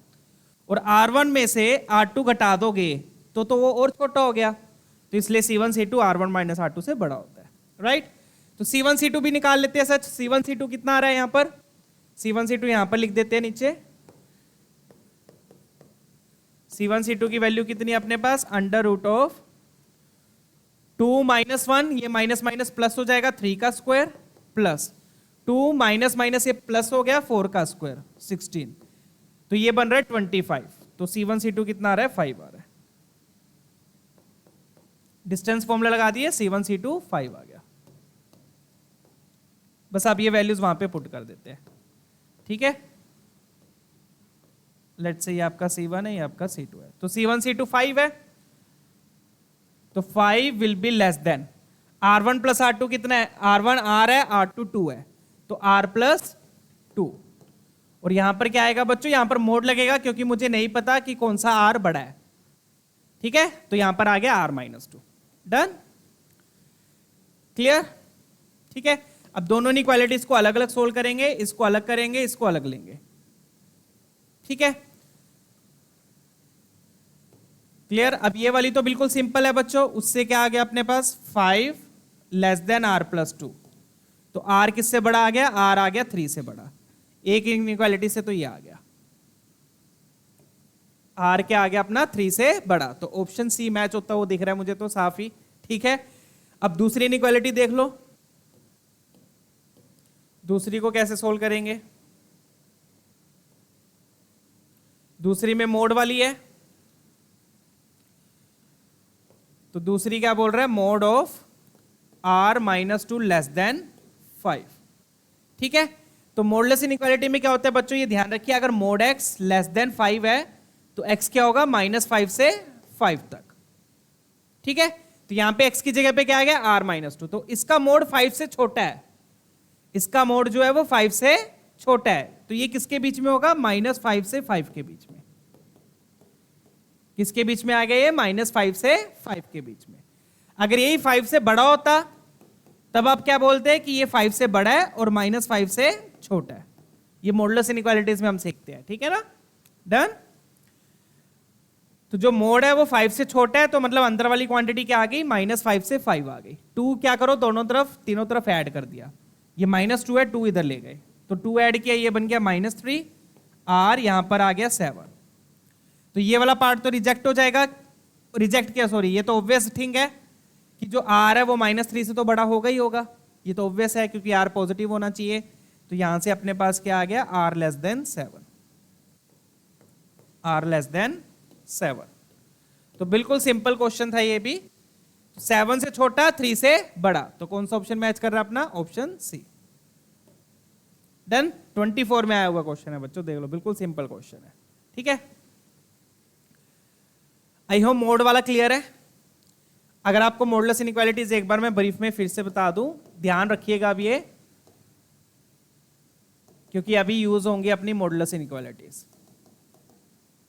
Speaker 1: और R1 में से R2 घटा दोगे तो वो और छोटा हो गया, तो इसलिए C1 C2 R1 minus R2 से बड़ा होता है, राइट? तो C1 C2 भी निकाल लेते हैं सच। C1 C2 कितना आ रहा है यहां पर, C1 C2 यहां पर लिख देते हैं नीचे। C1 C2 की वैल्यू कितनी है अपने पास, √2 माइनस 1, ये माइनस माइनस प्लस हो जाएगा, 3 का स्क्वायर प्लस 2 माइनस माइनस ये प्लस हो गया, 4 का स्क्वायर 16, तो ये बन रहा है 25। तो C1 C2 कितना आ रहा है, 5 आ रहा है। डिस्टेंस फॉर्मूला लगा दिए, C1 C2 5 आ गया। बस आप ये वैल्यूज वहां पे पुट कर देते हैं, ठीक है? लेट्स से ये आपका C1 है, ये आपका C2 है, तो C1 C2 5 है, तो 5 will be less then R1 plus R2 कितना है, R1 R है, R2 2 है, तो R प्लस 2। और यहां पर क्या आएगा बच्चों, यहां पर मोड लगेगा, क्योंकि मुझे नहीं पता कि कौन सा R बड़ा है, ठीक है? तो यहां पर आ गया R माइनस 2। डन। क्लियर? ठीक है, अब दोनों इनइक्वालिटीज को अलग अलग सोल्व करेंगे, इसको अलग करेंगे, इसको अलग लेंगे, ठीक है? क्लियर? अब ये वाली तो बिल्कुल सिंपल है बच्चों, उससे क्या आ गया अपने पास 5 लेस देन R प्लस 2, तो R किससे बड़ा आ गया, R आ गया 3 से बड़ा, एक इनइक्वालिटी से तो ये आ गया, R क्या आ गया अपना 3 से बड़ा, तो ऑप्शन सी मैच होता वो दिख रहा है मुझे तो साफ ही, ठीक है? अब दूसरी इनइक्वालिटी देख लो, दूसरी को कैसे सोल्व करेंगे, दूसरी में मोड वाली है, तो दूसरी क्या बोल रहा है, mode of R minus 2 less than 5, ठीक है? तो मोडलेस इनइक्वालिटी में क्या होता है बच्चों, ये ध्यान रखिए, अगर मोड x लेस देन 5 है तो x क्या होगा, -5 से 5 तक, ठीक है? तो यहां पे x की जगह पे क्या आ गया, R माइनस 2, तो इसका मोड 5 से छोटा है, इसका मोड जो है वो 5 से छोटा है, तो ये किसके बीच में होगा, -5 से 5 के बीच में, किसके बीच में आ गया ये, -5 से 5 के बीच में। अगर यही 5 से बड़ा होता तब आप क्या बोलते हैं कि ये 5 से बड़ा है और -5 से छोटा है, ये मॉडुलस इनइक्वालिटीज में हम सीखते हैं, ठीक है ना? डन। तो जो मोड है वो 5 से छोटा है, तो मतलब अंदर वाली क्वांटिटी क्या आ गई, -5 से 5 आ गई। 2 क्या करो, दोनों तरफ तीनों तरफ ऐड कर दिया, ये -2 है, 2 इधर ले गए, तो 2 ऐड किया, ये बन गया -3, R यहां पर आ गया 7, तो ये वाला पार्ट तो रिजेक्ट हो जाएगा, रिजेक्ट किया सॉरी, ये तो ऑब्वियस थिंग है, कि जो R है वो -3 से तो बड़ा होगा ही होगा, ये तो ऑब्वियस है क्योंकि R पॉजिटिव होना चाहिए। तो यहां से अपने पास क्या आ गया, R less than 7, R less than 7। तो बिल्कुल सिंपल क्वेश्चन था ये भी। 7 से छोटा 3 से बड़ा, तो कौन सा ऑप्शन मैच कर रहा है अपना, ऑप्शन सी। डन। 24 में आया हुआ क्वेश्चन है बच्चों, देख लो बिल्कुल सिंपल क्वेश्चन है। ठीक है, आई होप मोड वाला क्लियर है। अगर आपको मॉडुलस इनइक्वालिटीज एक बार मैं ब्रीफ में फिर से बता दूं, ध्यान रखिएगा अब ये, क्योंकि अभी यूज होंगी अपनी मॉडुलस इनइक्वालिटीज।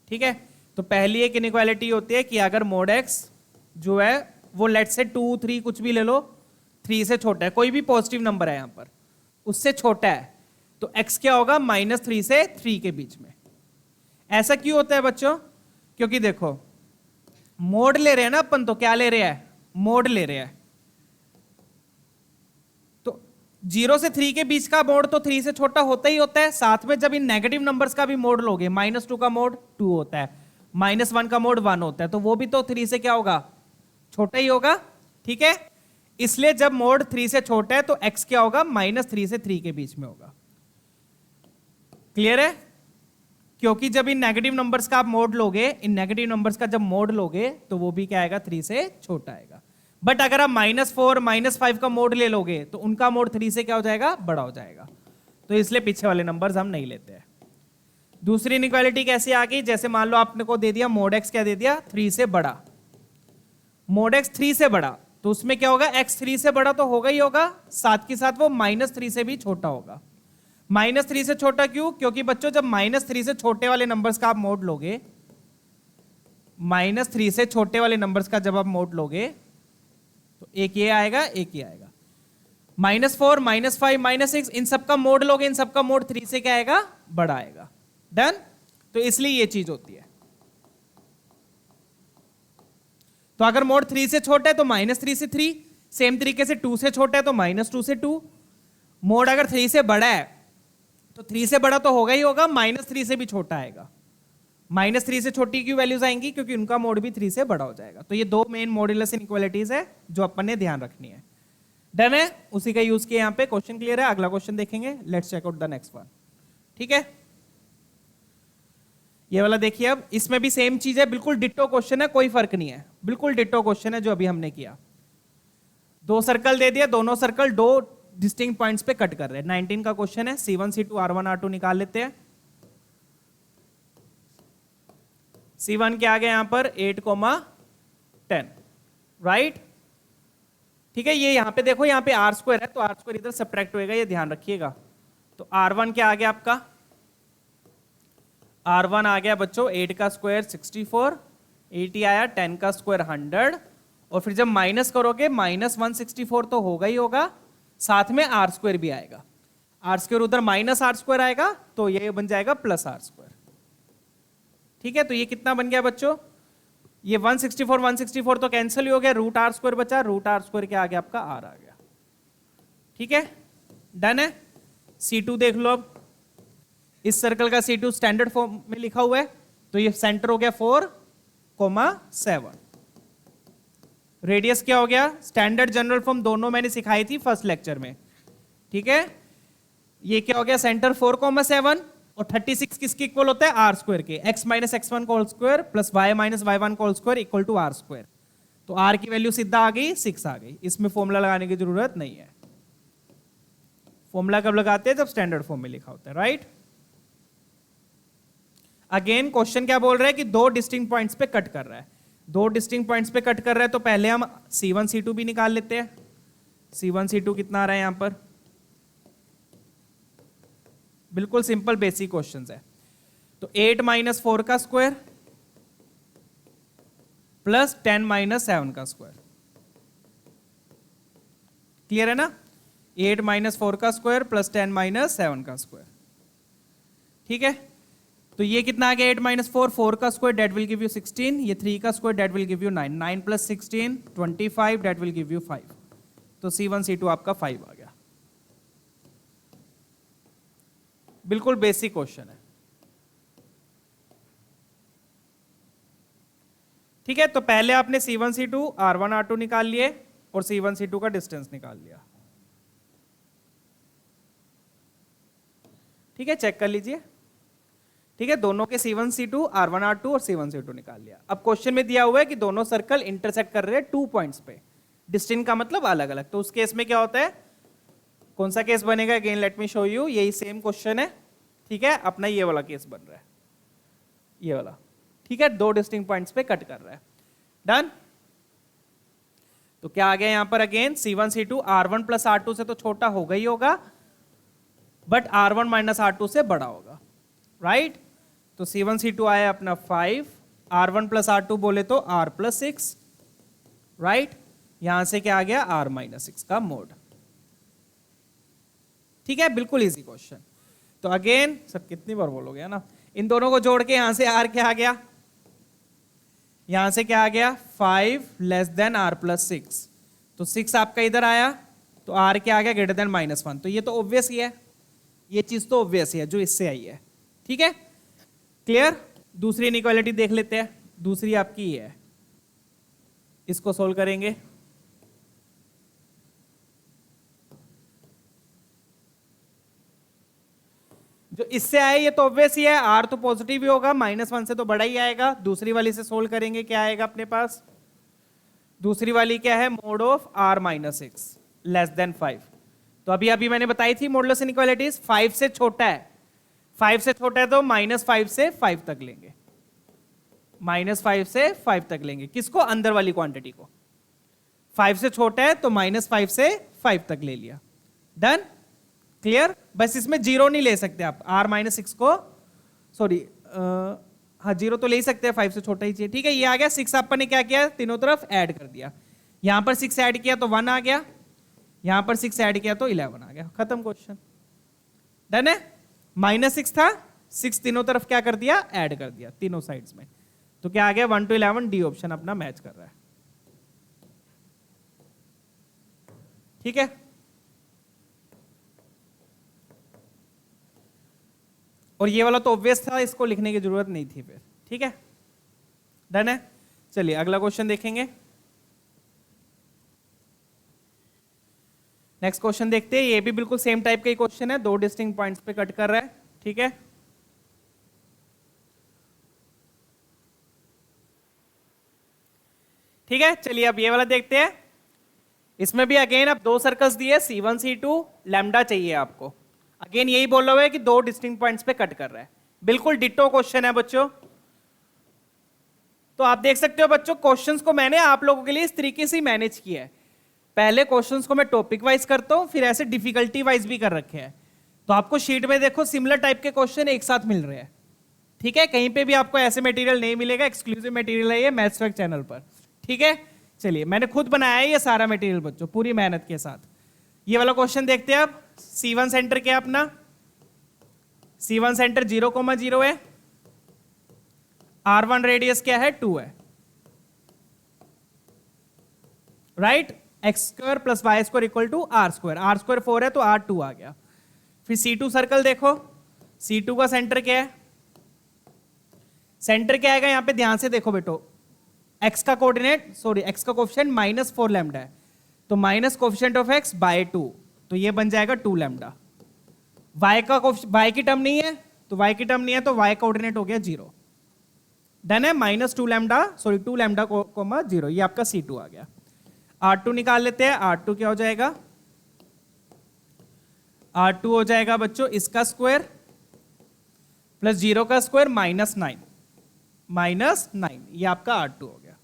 Speaker 1: ठीक है, तो पहली एक इनइक्वालिटी होती है कि अगर मोड एक्स जो है वो लेट से 2, 3 कुछ भी ले लो, 3 से छोटा है, कोई भी पॉजिटिव नंबर है यहां पर, उससे छोटा है, तो x क्या होगा, -3 से 3 के बीच में। ऐसा क्यों होता है बच्चों, क्योंकि देखो मोड ले रहे हैं ना अपन, तो क्या ले रहे हैं, मोड ले रहे हैं। तो 0 से 3 के बीच का मोड तो 3 से छोटा होता ही होता है, साथ में जब इन नेगेटिव नंबर्स का भी मोड लोगे, -2 का मोड 2 होता है, -1 का मोड 1 होता है, तो वो भी तो 3 से क्या होगा, छोटा ही होगा। ठीक है, इसलिए जब मोड 3 से छोटा है तो x क्या होगा, -3 से 3 के बीच में होगा। क्लियर है, क्योंकि जब इन नेगेटिव नंबर्स का आप मोड लोगे, इन नेगेटिव नंबर्स का जब मोड लोगे तो वो भी क्या आएगा, 3 से छोटा आएगा। बट अगर आप -4, -5 का मोड ले लोगे तो उनका मोड 3 से क्या हो जाएगा, बड़ा हो जाएगा। तो इसलिए पीछे वाले नंबर्स हम नहीं लेते हैं। दूसरी इनइक्वालिटी कैसी आ गई, जैसे मान लो आपने को दे दिया मोड x क्या दे दिया, 3 से बड़ा, मोड x 3 से बड़ा, तो उसमें क्या होगा, x 3 से बड़ा तो होगा ही होगा, साथ के साथ वो -3 से भी छोटा होगा। -3 से छोटा क्यों, क्योंकि बच्चों जब -3 से छोटे वाले नंबर्स का आप मोड लोगे, -3 से छोटे वाले नंबर्स का जब आप मोड लोगे तो एक ये आएगा, एक ये आएगा, -4, -5, -6, इन सबका मोड लोगे, इन सबका मोड 3 से क्या आएगा, बड़ा आएगा। डन। तो इसलिए ये चीज होती है। तो अगर मोड 3 से छोटा है तो -3 से 3, सेम तरीके से 2 से छोटा है तो -2 से 2। मोड अगर 3 से बड़ा है तो 3 से बड़ा तो होगा ही होगा, -3 से भी छोटा आएगा। -3 से छोटी की वैल्यूज आएंगी क्योंकि उनका मोड भी 3 से बड़ा हो जाएगा। तो ये दो मेन मॉड्यूलस इनइक्वालिटीज है जो अपन ने ध्यान रखनी है। डन है, उसी का यूज किया यहाँ पे। क्वेश्चन क्लियर है, अगला क्वेश्चन देखेंगे, let's check out the next one. ठीक है, ये वाला देखिए, अब इसमें भी सेम चीज है, बिल्कुल डिट्टो क्वेश्चन है, कोई फर्क नहीं है, बिल्कुल डिट्टो क्वेश्चन है जो अभी हमने किया। 2 सर्कल दे दिया, दोनों सर्कल 2 डिस्टिंक्ट पॉइंट्स पे कट कर रहे हैं। 19 का क्वेश्चन है, C1 C2 R1 R2 निकाल लेते हैं। C1 क्या आ गया यहां पर, 8, 10, राइट। ठीक है, ये यहां पे देखो, यहां पे R² है तो R² इधर सब्ट्रैक्ट होएगा, ये ध्यान रखिएगा। तो R1 क्या आ गया आपका, R1 आ गया बच्चों 8 का स्क्वायर 64, 80 आया, 10 का स्क्वायर 100, और फिर जब माइनस करोगे -164 तो होगा ही होगा, साथ में R² भी आएगा। R² उधर -R² आएगा तो ये बन जाएगा +R²। ठीक है, तो ये कितना बन गया बच्चों, ये 164 तो कैंसिल ही हो गया, √R² बचा, √R² क्या आ गया आपका, R आ गया। ठीक है, डन है। C2 देख लो, अब इस सर्कल का C2 स्टैंडर्ड फॉर्म में लिखा हुआ है, तो ये सेंटर हो गया 4,7। रेडियस क्या हो गया, स्टैंडर्ड जनरल फॉर्म दोनों मैंने सिखाई थी फर्स्ट लेक्चर में। ठीक है, ये क्या हो गया, सेंटर 4,7, और 36 किसके इक्वल होता है, R² के, x - x1 whole square plus y - y1 whole square equal to R²। तो R की वैल्यू सीधा आ गई 6 आ गई, इसमें फॉर्मूला लगाने की जरूरत नहीं है। फॉर्मूला कब लगाते हैं, जब स्टैंडर्ड फॉर्म में लिखा होता है, राइट। अगेन क्वेश्चन क्या बोल रहा है कि 2 डिस्टिंक्ट पॉइंट्स पे कट कर रहा है, 2 डिस्टिंक्ट पॉइंट्स पे कट कर रहा है, तो पहले हम C1 C2 भी निकाल लेते हैं। C1 C2 कितना आ रहा है यहां पर, बिल्कुल सिंपल बेसिक क्वेश्चंस है। तो 8 - 4 का स्क्वायर प्लस 10 - 7 का स्क्वायर, क्लियर है ना, 8 - 4 का स्क्वायर प्लस 10 - 7 का स्क्वायर। ठीक है, तो ये कितना आ गया, 8 - 4, 4 का square that will give you 16, ये 3 का square that will give you 9, 9 + 16 25 that will give you 5। तो C1 C2 आपका 5 आ गया। बिल्कुल बेसिक क्वेश्चन है। ठीक है, तो पहले आपने C1 C2 R1 R2 निकाल लिए, और C1 C2 का डिस्टेंस निकाल लिया। ठीक है, चेक कर लीजिए। ठीक है, दोनों के C1 C2 R1 R2 और C1 C2 निकाल लिया। अब क्वेश्चन में दिया हुआ है कि दोनों सर्कल इंटरसेक्ट कर रहे हैं 2 पॉइंट्स पे, डिस्टेंस का मतलब अलग अलग। तो उस केस में क्या होता है, कौन सा केस बनेगा, again let me show you, यही सेम क्वेश्चन है। ठीक है, अपना ये वाला केस बन रहा है, ये वाला। ठीक है, 2 डिस्टिंक्ट पॉइंट्स पे कट कर रहा है। डन। तो क्या आ गया यहां पर, again C1 C2 R1 plus R2 से तो छोटा होगा ही होगा, बट R1 माइनस R2 से बड़ा होगा, राइट। तो C1 C2 आया अपना 5, R1 प्लस R2 बोले तो R प्लस 6, राइट। यहां से क्या आ गया, R माइनस 6 का मोड। ठीक है, बिल्कुल इजी क्वेश्चन। तो अगेन सब कितनी बार बोलोगे, है ना। इन दोनों को जोड़ के यहां से R क्या आ गया, यहां से क्या आ गया 5 लेस देन R प्लस 6। तो 6 आपका इधर आया, तो R क्या आ गया, ग्रेटर देन -1। तो ये तो ऑब्वियस ही है, ये चीज तो ऑब्वियस ही है जो इससे आई है। ठीक है, क्लियर। दूसरी इनइक्वालिटी देख लेते हैं। दूसरी आपकी ये है, इसको सोल्व करेंगे। जो इससे आए ये तो ऑब्वियस ही है, R तो पॉजिटिव ही होगा, -1 से तो बड़ा ही आएगा। दूसरी वाली से सोल्व करेंगे, क्या आएगा अपने पास, दूसरी वाली क्या है, mode of R minus 6 less than 5। तो अभी अभी मैंने बताई थी मॉडुलस इनइक्वालिटीज, 5 से छोटा है, 5 से छोटा है तो -5 से 5 तक लेंगे, -5 से 5 तक लेंगे। किसको, अंदर वाली क्वांटिटी को। 5 से छोटा है तो -5 से 5 तक ले लिया। Done, clear. बस इसमें जीरो नहीं ले सकते आप, R माइनस 6 को, सॉरी हाँ जीरो तो ले ही सकते हैं, 5 से छोटा ही चाहिए। ठीक है, ये आ गया 6, अपन ने क्या किया, तीनों तरफ ऐड कर दिया। यहां पर 6 ऐड किया तो 1 आ गया, यहां पर 6 ऐड किया तो 11 आ गया, खत्म क्वेश्चन। डन है। -6 था, 6 तीनों तरफ क्या कर दिया, ऐड कर दिया तीनों साइड्स में। तो क्या आ गया 1 to 11, डी ऑप्शन अपना मैच कर रहा है। ठीक है, और ये वाला तो ऑब्वियस था, इसको लिखने की जरूरत नहीं थी फिर। ठीक है, डन है। चलिए अगला क्वेश्चन देखेंगे। नेक्स्ट क्वेश्चन देखते हैं, ये भी बिल्कुल सेम टाइप का ही क्वेश्चन है, 2 डिस्टिंक्ट पॉइंट्स पे कट कर रहा है। ठीक है, ठीक है, चलिए अब ये वाला देखते हैं। इसमें भी अगेन अब 2 सर्कल्स दिए, C1 C2, लैम्डा चाहिए आपको। अगेन यही बोल रहा है कि 2 डिस्टिंक्ट पॉइंट्स पे कट कर रहा है, बिल्कुल डिट्टो क्वेश्चन है बच्चों। तो आप देख सकते हो बच्चों, क्वेश्चंस को मैंने आप लोगों के लिए इस तरीके से मैनेज किया है। पहले क्वेश्चंस को मैं टॉपिक वाइज करता हूं, फिर ऐसे डिफिकल्टी वाइज भी कर रखे हैं। तो आपको शीट में देखो सिमिलर टाइप के क्वेश्चन एक साथ मिल रहे हैं। ठीक है, कहीं पे भी आपको ऐसे मटेरियल नहीं मिलेगा, एक्सक्लूसिव मटेरियल है ये मैथ्स फैक्ट चैनल पर। ठीक है, चलिए मैंने खुद बनाया है ये सारा मटेरियल बच्चों, पूरी मेहनत के साथ। ये वाला क्वेश्चन देखते हैं अब। C1 सेंटर क्या है अपना, C1 सेंटर 0,0 है, R1 रेडियस क्या है, 2 है, right. X square plus y square equal to R square, R square 4 है तो R2 आ गया। फिर C2 सर्कल देखो, C2 का सेंटर क्या है, सेंटर क्या आएगा यहां पे, ध्यान से देखो बेटो, x का कोऑर्डिनेट, सॉरी x का कोएफिशिएंट -4 लैम्डा है, तो minus coefficient of x by 2, तो ये बन जाएगा 2 लैम्डा। y का y की टर्म नहीं है, तो y की टर्म नहीं है तो y कोऑर्डिनेट हो गया 0। डन है, -2 लैम्डा, सॉरी 2 लैम्डा कोमा 0, ये आपका C2 आ गया। R2 निकाल लेते हैं, R2 क्या हो जाएगा, R2 हो जाएगा बच्चों इसका स्क्वायर प्लस 0 का स्क्वायर -9, ये आपका R2 हो गया,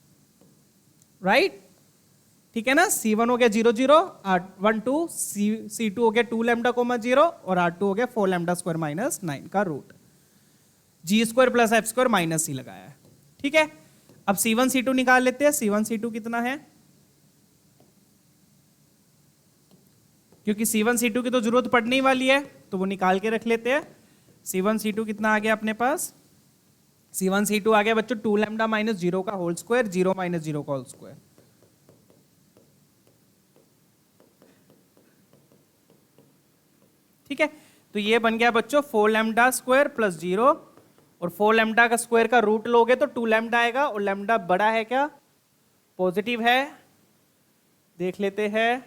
Speaker 1: राइट। ठीक है ना, C1 हो गया 0 0, R1 2, C2 हो गया 2 लैम्डा कोमा 0 और R2 हो गया 4 लैम्डा स्क्वायर -9 का रूट, G square plus F square minus C लगाया है। ठीक है, अब C1 C2 निकाल लेते हैं। C1 C2 कितना है, क्योंकि C1 C2 की तो जरूरत पड़ने वाली है तो वो निकाल के रख लेते हैं। C1 C2 कितना आ गया अपने पास, C1 C2 आ गया बच्चों 2 लैम्डा माइनस 0 का होल स्क्वायर, 0 माइनस 0 का होल स्क्वायर। ठीक है, तो ये बन गया बच्चों 4 लैम्डा स्क्वायर प्लस 0, और 4 लैम्डा का स्क्वायर का रूट लोगे तो 2 लैम्डा आएगा, और लैम्डा बड़ा है क्या, पॉजिटिव है, देख लेते हैं।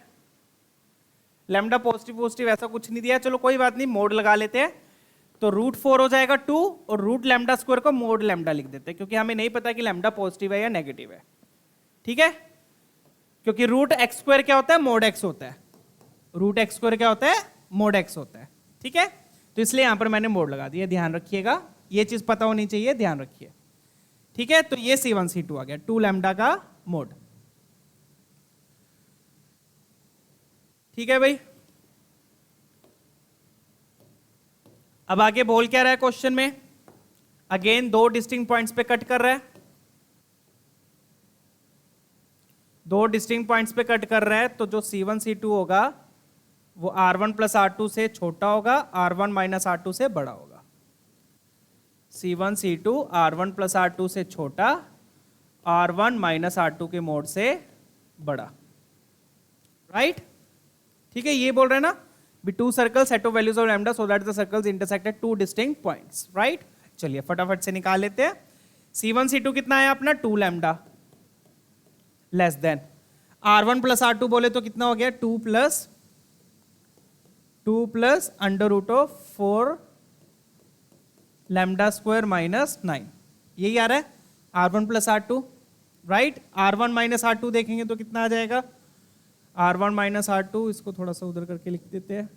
Speaker 1: लैम्डा पॉजिटिव पॉजिटिव ऐसा कुछ नहीं दिया, चलो कोई बात नहीं, मोड लगा लेते हैं। तो √4 हो जाएगा 2 और रूट लैम्डा स्क्वायर को मोड लैम्डा लिख देते हैं, क्योंकि हमें नहीं पता कि लैम्डा पॉजिटिव है या नेगेटिव है। ठीक है, क्योंकि √x² क्या होता है, मोड x होता है। √x² क्या होता है, मोड x होता है। ठीक है, तो इसलिए यहां पर मैंने मोड लगा दिया, ध्यान रखिएगा, ये चीज पता होनी चाहिए, ध्यान रखिए। ठीक है, तो ये C1 C2 आ गया 2 लैम्डा का मोड। ठीक है भाई, अब आगे बोल क्या रहा है क्वेश्चन में, अगेन 2 डिस्टिंक्ट पॉइंट्स पे कट कर रहा है, 2 डिस्टिंक्ट पॉइंट्स पे कट कर रहा है। तो जो C1 C2 होगा वो R1 + R2 से छोटा होगा, R1 - R2 से बड़ा होगा। C1 C2 R1 + R2 से छोटा, R1 - R2 के मोड से बड़ा। राइट, ठीक है, ये बोल रहे हैं ना, be 2 circle set of values of lambda so that the circles intersect at 2 distinct points. Right, चलिए फटाफट से निकाल लेते हैं। C1 C2 कितना है अपना, 2 lambda less than R1 + R2 बोले तो कितना हो गया, 2 प्लस √4 लैम्डा स्क्वायर -9, यही आ रहा है R1 + R2। Right, R1 - R2 देखेंगे तो कितना आ जाएगा, R1 - R2, इसको थोड़ा सा उधर करके लिख देते हैं।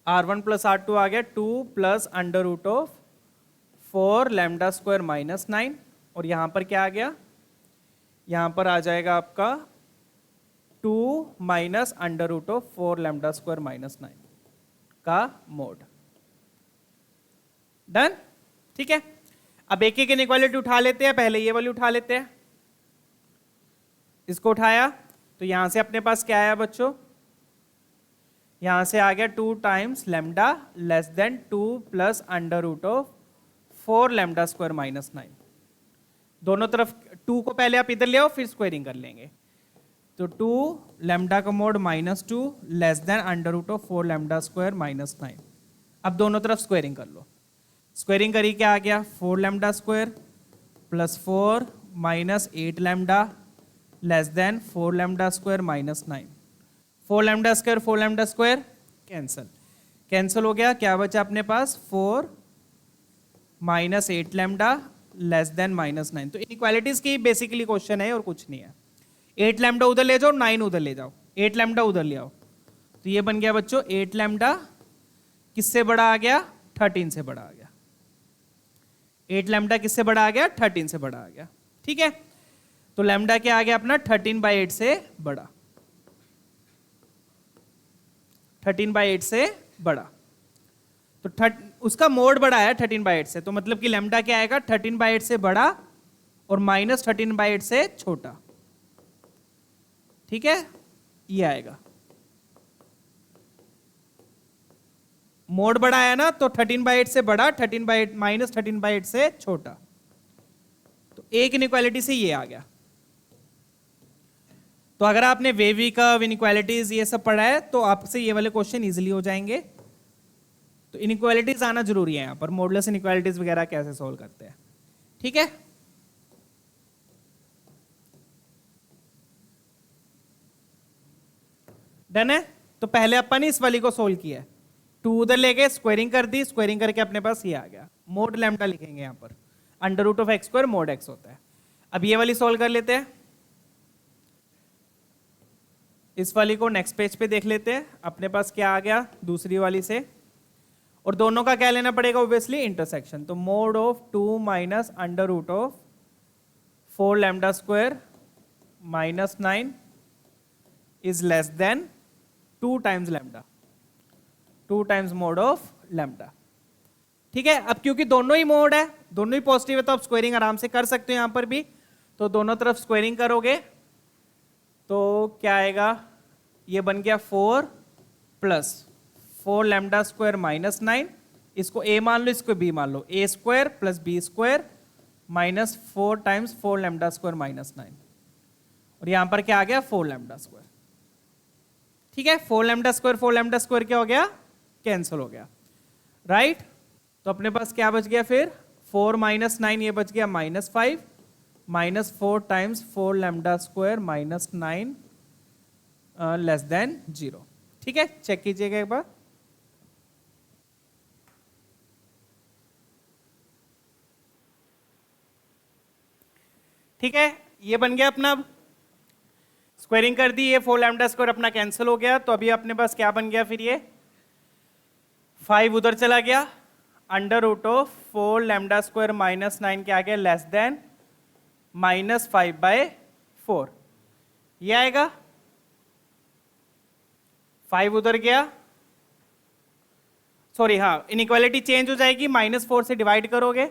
Speaker 1: R1 + R2 आ गया 2 प्लस √4 लैम्डा स्क्वायर -9, और यहां पर क्या आ गया, यहां पर आ जाएगा आपका 2 माइनस √4 लैम्डा स्क्वायर -9 का मोड। डन, ठीक है। अब एक एक इनइक्वालिटी उठा लेते हैं, पहले ये वाली उठा लेते हैं। इसको उठाया तो यहां से अपने पास क्या आया बच्चों, यहां से आ गया 2 times lambda less than 2 plus √4 lambda square -9। दोनों तरफ 2 को पहले आप इधर ले आओ, फिर स्क्वायरिंग कर लेंगे। तो 2 लैम्डा का mode -2 less than √4 lambda square -9। अब दोनों तरफ स्क्वायरिंग कर लो, स्क्वायरिंग करी क्या आ गया, 4 lambda square plus 4 minus 8 lambda less than 4 lambda square -9। 4 lambda square 4 lambda square cancel, cancel हो गया, क्या बचा अपने पास, 4 माइनस 8 लैम्डा लेस देन -9। तो इनइक्वालिटीज की बेसिकली क्वेश्चन है और कुछ नहीं है। 8 लैम्डा उधर ले जाओ, 9 उधर ले जाओ, 8 लैम्डा उधर ले आओ, तो ये बन गया बच्चों 8 लैम्डा किससे बड़ा आ गया, 13 से बड़ा आ गया। 8 लैम्डा किससे बड़ा आ गया, 13 से बड़ा आ गया। ठीक है, तो लैम्डा क्या आ गया अपना, 13/8 से बड़ा, 13/8 से बड़ा। तो उसका मोड बड़ा है 13/8 से, तो मतलब कि लैम्डा क्या आएगा, 13/8 से बड़ा और -13/8 से छोटा। ठीक है, ये आएगा, मोड बड़ा है ना, तो 13/8 से बड़ा, 13/8 -13/8 से छोटा। तो एक इनइक्वालिटी से ये आ गया। तो अगर आपने वेवी कर्व, इनइक्वालिटीज ये सब पढ़ा है तो आपसे ये वाले क्वेश्चन इजीली हो जाएंगे। तो इनइक्वालिटीज आना जरूरी है यहां पर, मॉडुलस इनइक्वालिटीज वगैरह कैसे सोल्व करते हैं। ठीक है, डन है। तो पहले अपन ने इस वाली को सोल्व किया है, 2 उधर ले गए, स्क्वायरिंग कर दी, स्क्वायरिंग करके अपने पास ये आ गया, मोड लैम्डा लिखेंगे यहां पर, √(x²) मोड x होता है। अब ये वाली सोल्व कर लेते हैं, इस वाली को नेक्स्ट पेज पे देख लेते हैं, अपने पास क्या आ गया दूसरी वाली से, और दोनों का क्या लेना पड़ेगा, ऑब्वियसली इंटरसेक्शन। तो mode of 2 minus √4 lambda square -9 is less than 2 times lambda, 2 times mode of lambda. ठीक है, अब क्योंकि दोनों ही मोड है, दोनों ही पॉजिटिव है, तो आप स्क्वायरिंग आराम से कर सकते हो यहां पर भी। तो दोनों तरफ स्क्वायरिंग करोगे तो क्या आएगा, ये बन गया 4 प्लस 4 लैम्डा स्क्वायर -9, इसको a मान लो, इसको b मान लो, a² plus b² -4 times 4 lambda square -9, और यहां पर क्या आ गया 4 लैम्डा स्क्वायर। ठीक है, 4 लैम्डा स्क्वायर 4 लैम्डा स्क्वायर क्या हो गया, कैंसिल हो गया। राइट, तो अपने पास क्या बच गया फिर, 4 माइनस 9 ये बच गया -5, -4 times 4 lambda square -9 less than 0। ठीक है, चेक कीजिएगा एक बार। ठीक है, ये बन गया अपना। स्क्वायरिंग कर दी, ये 4 लैम्डा स्क्वायर अपना कैंसिल हो गया, तो अभी अपने पास क्या बन गया फिर, ये 5 उधर चला गया, under root of 4 lambda square -9 क्या आ गया, लेस देन -5/4 ये आएगा। 5 उधर गया, सॉरी हाँ, इनइक्वालिटी चेंज हो जाएगी, -4 से डिवाइड करोगे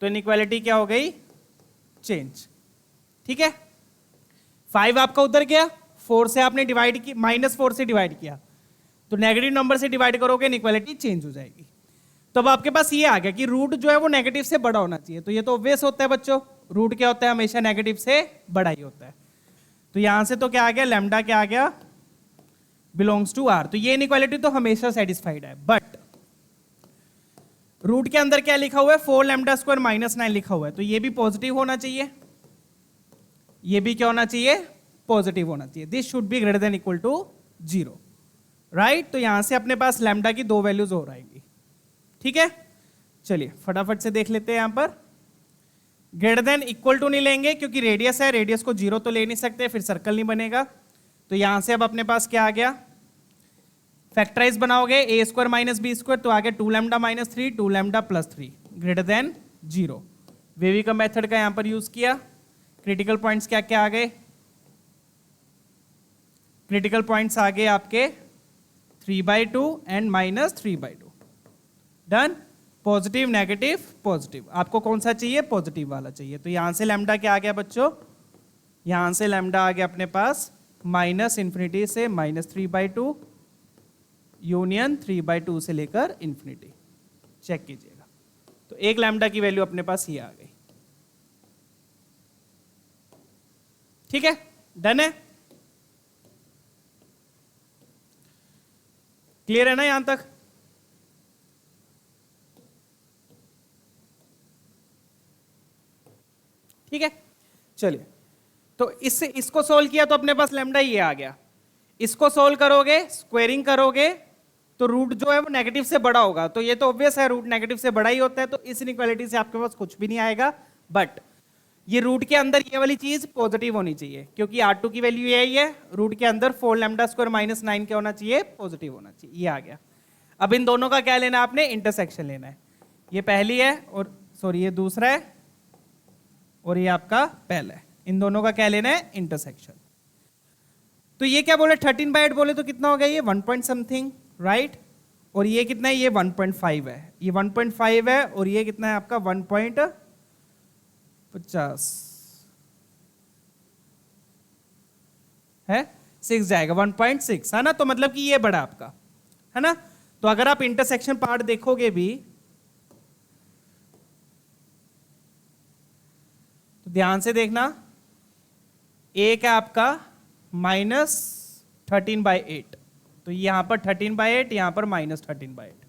Speaker 1: तो इनइक्वालिटी क्या हो गई, चेंज। ठीक है, 5 आपका उधर गया, 4 से आपने डिवाइड की, -4 से डिवाइड किया, तो नेगेटिव नंबर से डिवाइड करोगे इनइक्वालिटी चेंज हो जाएगी। तो अब आपके पास ये आ गया कि रूट जो है वो नेगेटिव से बड़ा होना चाहिए, तो ये तो ऑब्वियस होता है बच्चों, रूट क्या होता है, हमेशा नेगेटिव से बड़ा ही होता है। तो यहां से तो क्या आ गया, लैम्डा क्या आ गया, बिलोंग्स टू आर, तो ये इनइक्वालिटी तो हमेशा सेटिस्फाइड है। बट रूट के अंदर क्या लिखा हुआ है, 4 लैम्डा स्क्वायर -9 लिखा हुआ है, तो ये भी पॉजिटिव होना चाहिए, ये भी क्या होना चाहिए, पॉजिटिव होना चाहिए। This should be greater than equal to 0, right. तो यहां से अपने पास लैम्डा की 2 वैल्यूज हो रहेंगी। ठीक है, चलिए फटाफट से देख लेते हैं। यहां पर ग्रेटर देन इक्वल टू नहीं लेंगे क्योंकि रेडियस है, रेडियस को 0 तो ले नहीं सकते, फिर सर्कल नहीं बनेगा। तो यहां से अब अपने पास क्या आ गया, फैक्टराइज बनाओगे, a square minus b square, तो आ गया 2 lambda -3, 2 lambda +3 greater than 0। Wavy का मेथड का यहां पर यूज किया। क्रिटिकल पॉइंट्स क्या क्या आ गए, क्रिटिकल पॉइंट्स आ गए आपके 3/2 and -3/2। Done, positive negative positive, आपको कौन सा चाहिए, पॉजिटिव वाला चाहिए। तो यहां से लैम्डा क्या आ गया बच्चों, यहां से लैम्डा आ गया अपने पास -∞ से -3/2 यूनियन 3/2 से लेकर इन्फिनिटी। चेक कीजिएगा, तो एक लैम्डा की वैल्यू अपने पास ये आ गई। ठीक है, डन है, क्लियर है ना यहां तक। ठीक है, चलिए, तो इससे इसको सोल्व किया तो अपने पास लैम्डा ये आ गया। इसको सोल्व करोगे, स्क्वेयरिंग करोगे, तो रूट जो है वो नेगेटिव से बड़ा होगा, तो ये तो ऑब्वियस है, रूट नेगेटिव से बड़ा ही होता है, तो इस इनइक्वालिटी से आपके पास कुछ भी नहीं आएगा। बट ये रूट के अंदर ये वाली चीज पॉजिटिव होनी चाहिए, क्योंकि R2 की वैल्यू यही है, रूट के अंदर 4 लैम्डा स्क्वायर -9 क्या होना चाहिए, पॉजिटिव होना चाहिए। ये आ गया। अब इन दोनों का क्या लेना है आपने, इंटरसेक्शन लेना है। ये पहली है और सॉरी ये दूसरा है और ये आपका पहला है, इन दोनों का क्या लेना है, इंटरसेक्शन। तो ये क्या बोले, 13/8 बोले तो कितना हो गया, ये 1 पॉइंट समथिंग, राइट। और ये कितना है, ये 1.5 है, ये 1.5 है, और ये कितना है आपका 1.50 है, 6 जाएगा, 1.6 है ना। तो मतलब कि ये बड़ा आपका है ना। तो अगर आप इंटरसेक्शन पार्ट देखोगे भी तो ध्यान से देखना, एक है आपका -13/8, तो यहां पर 13/8, यहां पर -13/8,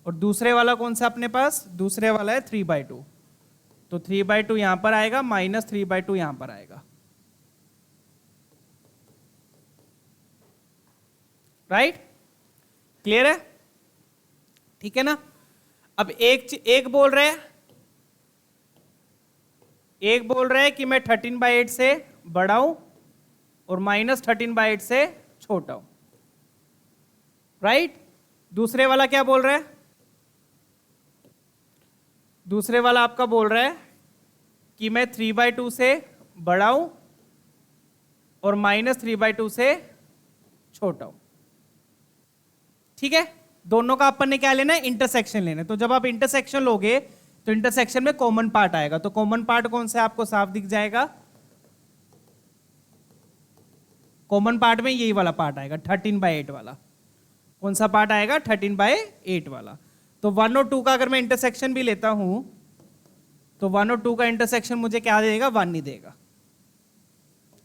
Speaker 1: और दूसरे वाला कौन सा अपने पास, दूसरे वाला है 3/2, तो 3/2 यहां पर आएगा, -3/2 यहां पर आएगा, राइट। क्लियर है, ठीक है ना। अब एक बोल रहे हैं, एक बोल रहे हैं कि मैं 13/8 से बड़ा हूं और -13/8 से छोटा हूं, राइट। दूसरे वाला क्या बोल रहा है, दूसरे वाला आपका बोल रहा है कि मैं 3/2 से बड़ा हूं और -3/2 से छोटा हूं। ठीक है, दोनों का अपन ने क्या लेना है, इंटरसेक्शन लेना है। तो जब आप इंटरसेक्शन लोगे तो इंटरसेक्शन में कॉमन पार्ट आएगा, तो कॉमन पार्ट कौन सा आपको साफ दिख जाएगा, कॉमन पार्ट में यही वाला पार्ट आएगा, 13/8 वाला। कौन सा पार्ट आएगा, 13/8 वाला। तो 1 और 2 का अगर मैं इंटरसेक्शन भी लेता हूं तो 1 और 2 का इंटरसेक्शन मुझे क्या देगा, 1 ही देगा,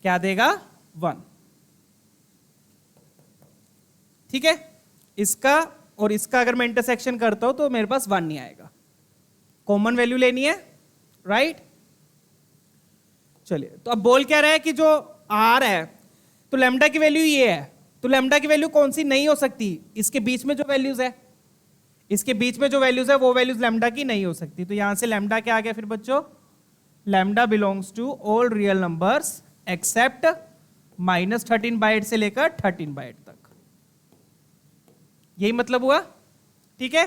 Speaker 1: क्या देगा, 1। ठीक है, इसका और इसका अगर मैं इंटरसेक्शन करता हूं तो मेरे पास 1 नहीं आएगा। कॉमन वैल्यू लेनी है, राइट? चलिए, तो अब बोल क्या रहा है कि जो r है, तो लैम्डा की वैल्यू ये है, तो लैम्डा की वैल्यू कौन सी नहीं हो सकती? इसके बीच में जो वैल्यूज है, इसके बीच में जो वैल्यूज है वो वैल्यूज लैम्डा की नहीं हो सकती। तो यहां से लैम्डा क्या आ गया फिर बच्चों? Lambda belongs to all real numbers except -13/8 से लेकर 13/8 तक। यही मतलब हुआ, ठीक है?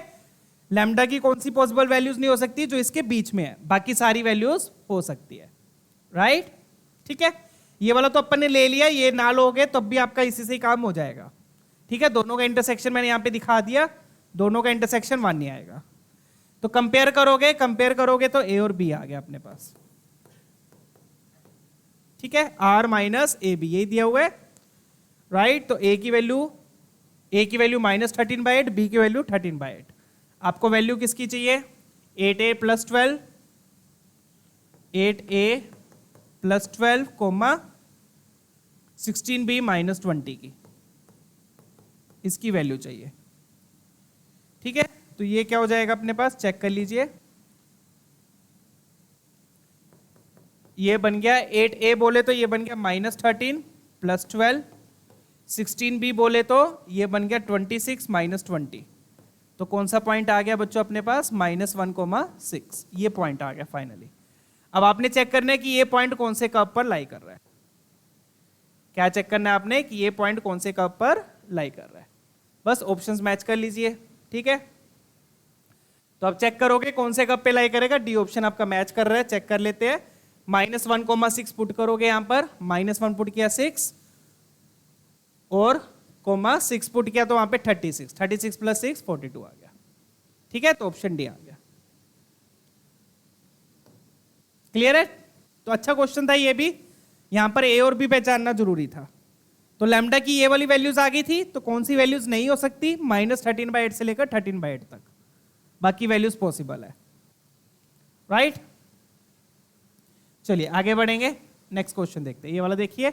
Speaker 1: लैम्डा की कौन सी पॉसिबल वैल्यूज नहीं हो सकती? जो इसके बीच में है, बाकी सारी वैल्यूज हो सकती है, राइट? ठीक है, ये वाला तो अपन ने ले लिया, ये ना लोगे तब भी आपका इसी से ही काम हो जाएगा, ठीक है? दोनों का इंटरसेक्शन मैंने यहां पे दिखा दिया, दोनों का इंटरसेक्शन 1 नहीं आएगा। तो कंपेयर करोगे तो ए और बी आ गया अपने पास, ठीक है? r माइनस ए बी, यही दिया हुआ है, राइट? तो ए की वैल्यू -13/8, बी की वैल्यू 13/8। आपको वैल्यू किसकी चाहिए? 8a + 12, 8a + 12, 16b - 20 की, इसकी वैल्यू चाहिए, ठीक है? तो ये क्या हो जाएगा अपने पास, चेक कर लीजिए। ये बन गया 8a बोले तो ये बन गया -13 + 12, 16b बोले तो ये बन गया 26 - 20। तो कौन सा पॉइंट आ गया बच्चों अपने पास? -1,6। ये पॉइंट आ गया फाइनली। अब आपने चेक करना है कि ये पॉइंट कौन से कर्व पर लाई कर रहा है। क्या चेक करना है आपने? कि ये पॉइंट कौन से कर्व पर लाई कर रहा है। बस ऑप्शंस मैच कर लीजिए, ठीक है? तो अब चेक करोगे कौन से कर्व पे लाई करेगा। डी ऑप्शन आपका मैच कर रहा है, चेक कर लेते हैं। -1,6 पुट करोगे, यहां पर -1 पुट किया 6 और -6 पुट किया तो वहां पे 36 + 6 42 आ गया, ठीक है? तो ऑप्शन डी आ गया। क्लियर है? तो अच्छा क्वेश्चन था ये भी, यहां पर ए और बी पहचानना जरूरी था। तो लैम्डा की ये वाली वैल्यूज आ गई थी, तो कौन सी वैल्यूज नहीं हो सकती? -13/8 से लेकर 13/8 तक, बाकी वैल्यूज पॉसिबल है, राइट? चलिए आगे बढ़ेंगे, नेक्स्ट क्वेश्चन देखते हैं। ये वाला देखिए,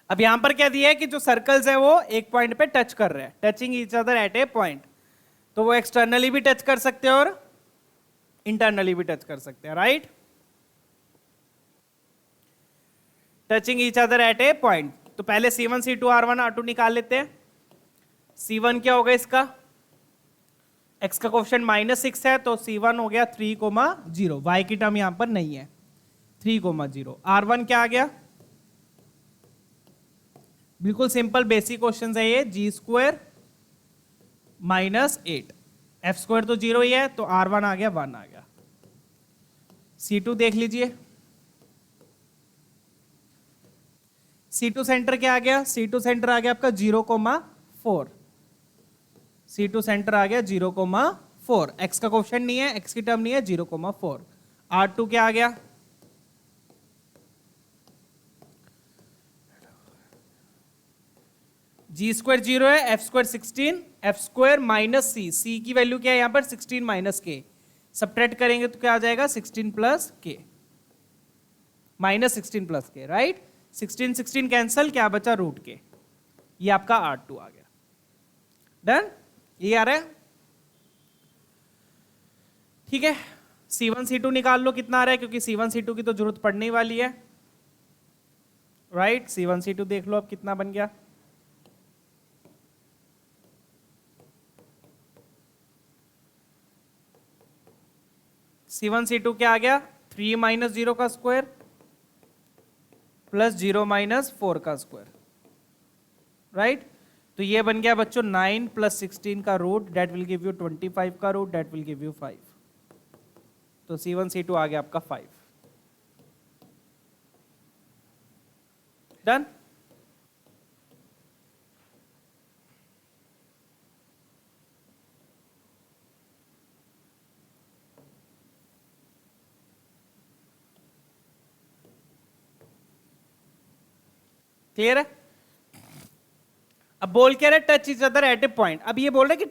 Speaker 1: अब यहां पर क्या दिया है कि जो सर्कल्स है वो एक पॉइंट पे टच कर रहे हैं, touching each other at A point. तो वो एक्सटर्नली भी टच कर सकते हैं और इंटरनली भी टच कर सकते हैं, right? Touching each other at A point. तो पहले C1 C2 R1 R2 निकाल लेते हैं। C1 क्या होगा इसका? x का कोएफिशिएंट -6 है, तो C1 हो गया 3,0। y की टर्म यहां पर नहीं है, 3,0। R1 क्या आ गया? बिल्कुल सिंपल बेसिक क्वेश्चन है ये, g² - 8, f² तो 0 ही है, तो R1 आ गया 1 आ गया। C2 देख लीजिए, C2 सेंटर क्या आ गया? C2 सेंटर आ गया आपका 0,4। C2 सेंटर आ गया 0,4। x का कोएफिशिएंट नहीं है, x की टर्म नहीं है, 0,4। R2 क्या आ गया? g² 0 है, f² 16, f² - c, c की वैल्यू क्या है यहां पर? 16 - k। सब्ट्रैक्ट करेंगे तो क्या आ जाएगा? 16 + k, -16 + k, राइट? 16 कैंसल, क्या बचा? √k। ये आपका R2 आ गया। डन? ये आ रहा है, ठीक है? C1 C2 निकाल लो कितना आ रहा है, क्योंकि C1 C2 की तो जरूरत पड़ने ही वाली है, राइट? C1 C2 देख लो अब कितना बन गया। C1 C2 क्या आ गया? 3 - 0 का स्क्वायर + 0 - 4 का स्क्वायर, राइट? तो ये बन गया बच्चों 9 + 16 का root, that will give you 25 का root, that will give you 5। तो C1 C2 आ गया आपका 5। डन? क्लियर है? अब बोल क्या रहे? Touch each other at A point. अब ये बोल रहे कि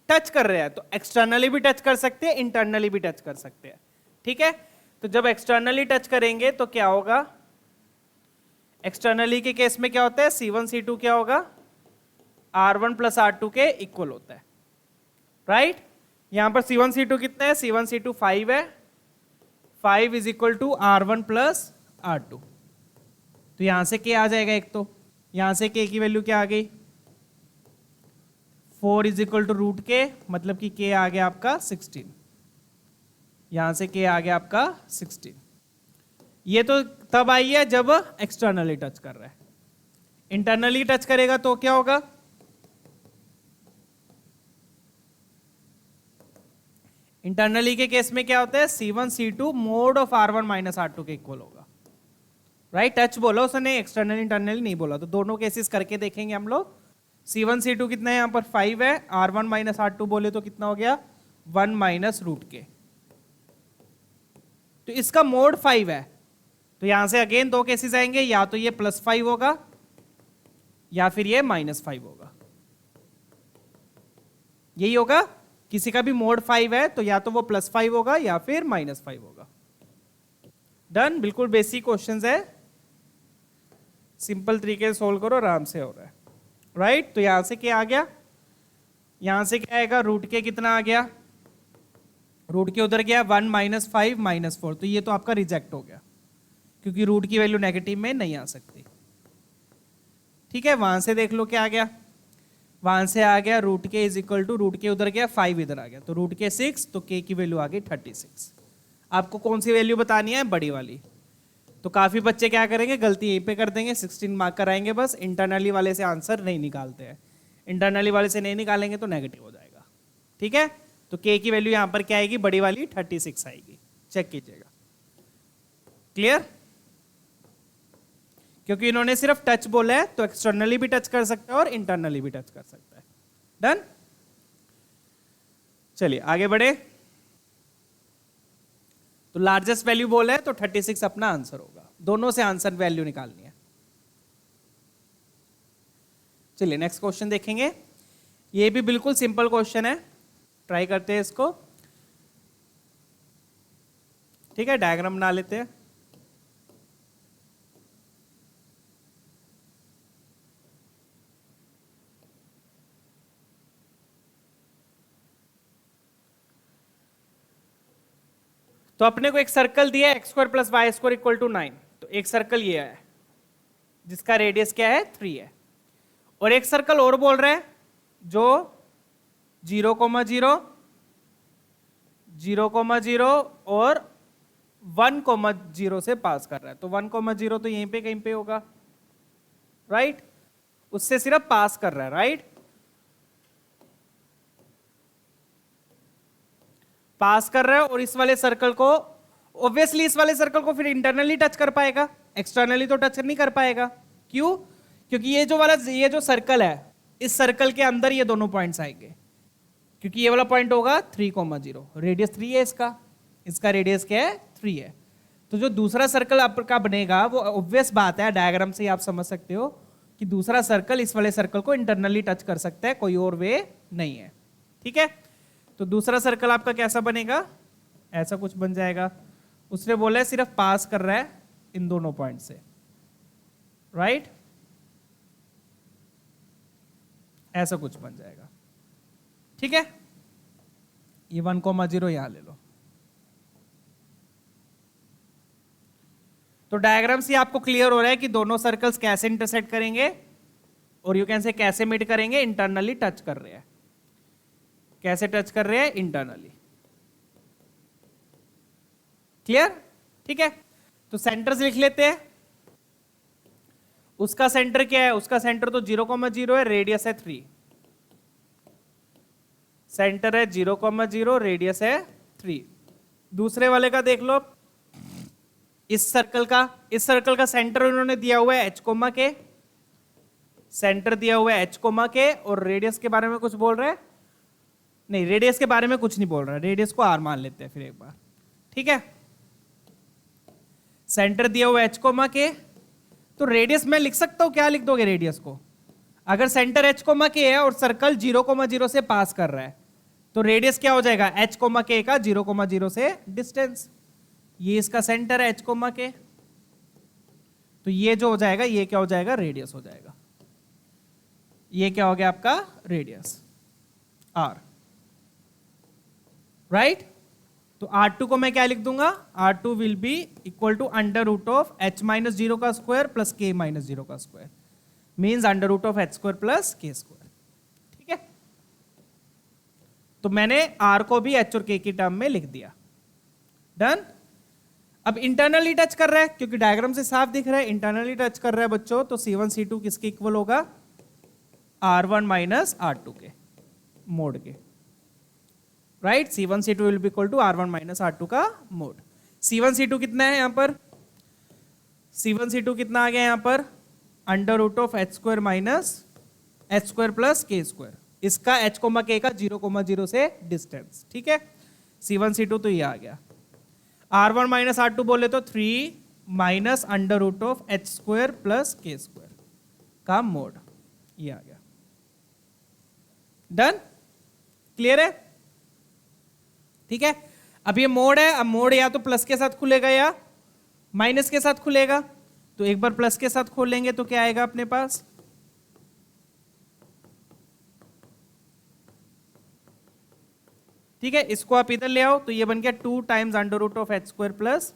Speaker 1: टच कर रहे हैं तो एक्सटर्नली भी टच कर सकते हैं, इंटरनली भी टच कर सकते हैं, ठीक है। तो जब एक्सटर्नली टच करेंगे तो क्या होगा, एक्सटर्नली के केस में क्या होता है, C1 C2 क्या होगा, R1 प्लस R2 के इक्वल होता है, राइट। यहां पर C1 C2 कितना है, C1 C2 5 है, 5 is equal to R1 plus R2। तो यहां से K आ जाएगा एक, तो यहां से K की वैल्यू क्या आ गई, 4 इज इक्वल टू रूट के, मतलब कि K आ गया आपका 16, यहां से K आ गया आपका 16। ये तो तब आई है जब एक्सटर्नली टच कर रहा है, इंटरनली टच करेगा तो क्या होगा, इंटरनली के केस में क्या होता है, C1 C2 mode of R1 minus R2 के इक्वल होगा, राइट। टच बोला उसने, एक्सटर्नल इंटरनली नहीं बोला, तो दोनों केसेस करके देखेंगे हम लोग। C1 C2 कितना है, यहां पर 5 है, R1 माइनस R2 बोले तो कितना हो गया, 1 माइनस रूट के। तो इसका मोड 5 है, तो यहां से अगेन दो केसेस आएंगे, या तो ये +5 होगा या फिर ये -5 होगा, यही होगा। किसी का भी मोड 5 है तो या तो वो +5 होगा या फिर -5 होगा। डन, बिल्कुल बेसिक क्वेश्चंस है, सिंपल तरीके से सोल्व करो, आराम से हो रहा है, राइट। तो यहां से क्या आ गया, यहां से क्या आएगा, रूट के कितना आ गया, रूट के उधर गया 1 -5 -4, तो ये तो आपका रिजेक्ट हो गया क्योंकि रूट की वैल्यू नेगेटिव में नहीं आ सकती, ठीक है। वहां से देख लो क्या आ गया, वहां से आ गया रूट के इज इक्वल टू, रूट के उधर गया 5 इधर आ गया, तो रूट के 6, तो के की वैल्यू आ गई 36। आपको कौन सी वैल्यू बतानी है, बड़ी वाली। तो काफी बच्चे क्या करेंगे, गलती यहीं पे कर देंगे, 16 मार्क कराएंगे बस, इंटरनली वाले से आंसर नहीं निकालते हैं, इंटरनली वाले से नहीं निकालेंगे तो नेगेटिव हो जाएगा, ठीक है। तो के की वैल्यू यहां पर क्या आएगी, बड़ी वाली 36 आएगी, चेक कीजिएगा, क्लियर। क्योंकि इन्होंने सिर्फ टच बोला है तो एक्सटर्नली भी टच कर सकता है और इंटरनली भी टच कर सकता है। डन, चलिए आगे बढ़े। तो लार्जेस्ट वैल्यू बोला है तो 36 अपना आंसर होगा, दोनों से आंसर वैल्यू निकालनी है। चलिए नेक्स्ट क्वेश्चन देखेंगे, ये भी बिल्कुल सिंपल क्वेश्चन है, ट्राई करते हैं इसको, ठीक है। डायग्राम बना लेते हैं। तो अपने को एक सर्कल दिया है x² + y² = 9, तो एक सर्कल ये है जिसका रेडियस क्या है 3 है, और एक सर्कल और बोल रहा है जो 0,0 0,0 और 1,0 से पास कर रहा है। तो 1,0 तो यहीं पे कहीं पे होगा, राइट, उससे सिर्फ पास कर रहा है, राइट। पास कर रहा है, और इस वाले सर्कल को ऑब्वियसली, इस वाले सर्कल को फिर इंटरनली टच कर पाएगा, एक्सटर्नली तो टच नहीं कर पाएगा। क्यों, क्योंकि ये जो सर्कल है, इस सर्कल के अंदर ये दोनों पॉइंट्स आएंगे, क्योंकि ये वाला पॉइंट होगा 3,0, रेडियस 3 है इसका रेडियस क्या है 3 है। तो जो दूसरा सर्कल आपका बनेगा वो ऑब्वियस बात है, डायग्राम से ही आप समझ सकते हो कि दूसरा सर्कल इस वाले सर्कल को इंटरनली टच कर सकता है, कोई और वे नहीं है, ठीक है। तो दूसरा सर्कल आपका कैसा बनेगा, ऐसा कुछ बन जाएगा। उसने बोला है सिर्फ पास कर रहा है इन दोनों पॉइंट से, राइट, ऐसा कुछ बन जाएगा, ठीक है। ये 1,0 यहां ले लो। तो डायग्राम से आपको क्लियर हो रहा है कि दोनों सर्कल्स कैसे इंटरसेक्ट करेंगे, और यू कैन से कैसे मीट करेंगे, इंटरनली टच कर रहे हैं। कैसे टच कर रहे हैं, इंटरनली, क्लियर, ठीक है। तो सेंटर्स लिख लेते हैं। उसका सेंटर क्या है, उसका सेंटर तो 0,0 है, रेडियस है 3, सेंटर है 0,0, रेडियस है 3। दूसरे वाले का देख लो, इस सर्कल का सेंटर उन्होंने दिया हुआ है h, के सेंटर दिया हुआ है h, के और रेडियस के बारे में कुछ बोल रहा है नहीं, रेडियस के बारे में कुछ नहीं बोल रहा है, रेडियस को r मान लेते हैं फिर एक बार, ठीक है। सेंटर दिया हुआ है h, के, तो रेडियस मैं लिख सकता हूं, क्या लिख दोगे रेडियस को, अगर सेंटर h, के है और सर्कल 0,0 से पास कर रहा है तो रेडियस क्या हो जाएगा, h कोमा के का 0,0 से डिस्टेंस, ये इसका सेंटर है h कोमा के, तो ये जो हो जाएगा ये क्या हो जाएगा, रेडियस हो जाएगा। ये क्या हो गया आपका रेडियस r, राइट। तो R2 को मैं क्या लिख दूंगा, R2 will be equal to under root of h minus 0 का स्क्वायर प्लस k माइनस 0 का square, means under root of h square plus k square. ठीक है, तो मैंने R को भी h और k की टर्म में लिख दिया। डन। अब इंटरनली टच कर रहा है, क्योंकि डायग्राम से साफ दिख रहा है इंटरनली टच कर रहा है बच्चों, तो C1 C2 किसके इक्वल होगा, R1 माइनस R2 के मोड के, right. C1 C2 will be equal to R1 minus R2 का मोड। C1 C2 कितना है यहां पर, C1 C2 कितना आ गया यहां पर, under root of h square minus h square plus k square, इसका h कोमा k का 0,0 से डिस्टेंस। ठीक है, C1 C2 तो ये आ गया। R1 माइनस R2 बोले तो 3 minus under root of h square plus k square का मोड, ये आ गया। डन, क्लियर है। ठीक है, अब ये मोड है, अब मोड या तो प्लस के साथ खुलेगा या माइनस के साथ खुलेगा, तो एक बार प्लस के साथ खोलेंगे तो क्या आएगा अपने पास, ठीक है, इसको आप इधर ले आओ तो ये बन गया 2 times under root of h square plus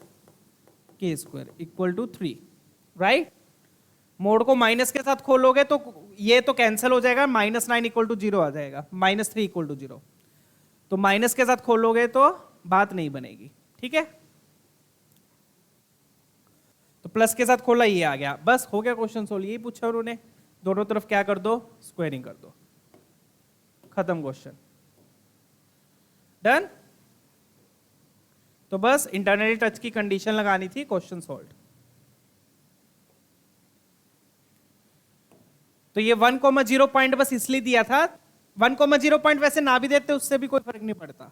Speaker 1: k square equal to 3, right. Mod को माइनस के साथ खोलोगे तो ये तो कैंसिल हो जाएगा, -9 इक्वल टू 0 आ जाएगा, -3 इक्वल टू 0, तो माइनस के साथ खोलोगे तो बात नहीं बनेगी। ठीक है, तो प्लस के साथ खोला, ये आ गया, बस हो गया क्वेश्चन सोल्व। यही पूछा उन्होंने, दोनों तरफ क्या कर दो, स्क्वायरिंग कर दो, खत्म क्वेश्चन। डन। तो बस इंटरनली टच की कंडीशन लगानी थी, क्वेश्चन सोल्व। तो ये 1,0 पॉइंट बस इसलिए दिया था, 1,0 पॉइंट वैसे ना भी देते उससे भी कोई फर्क नहीं पड़ता,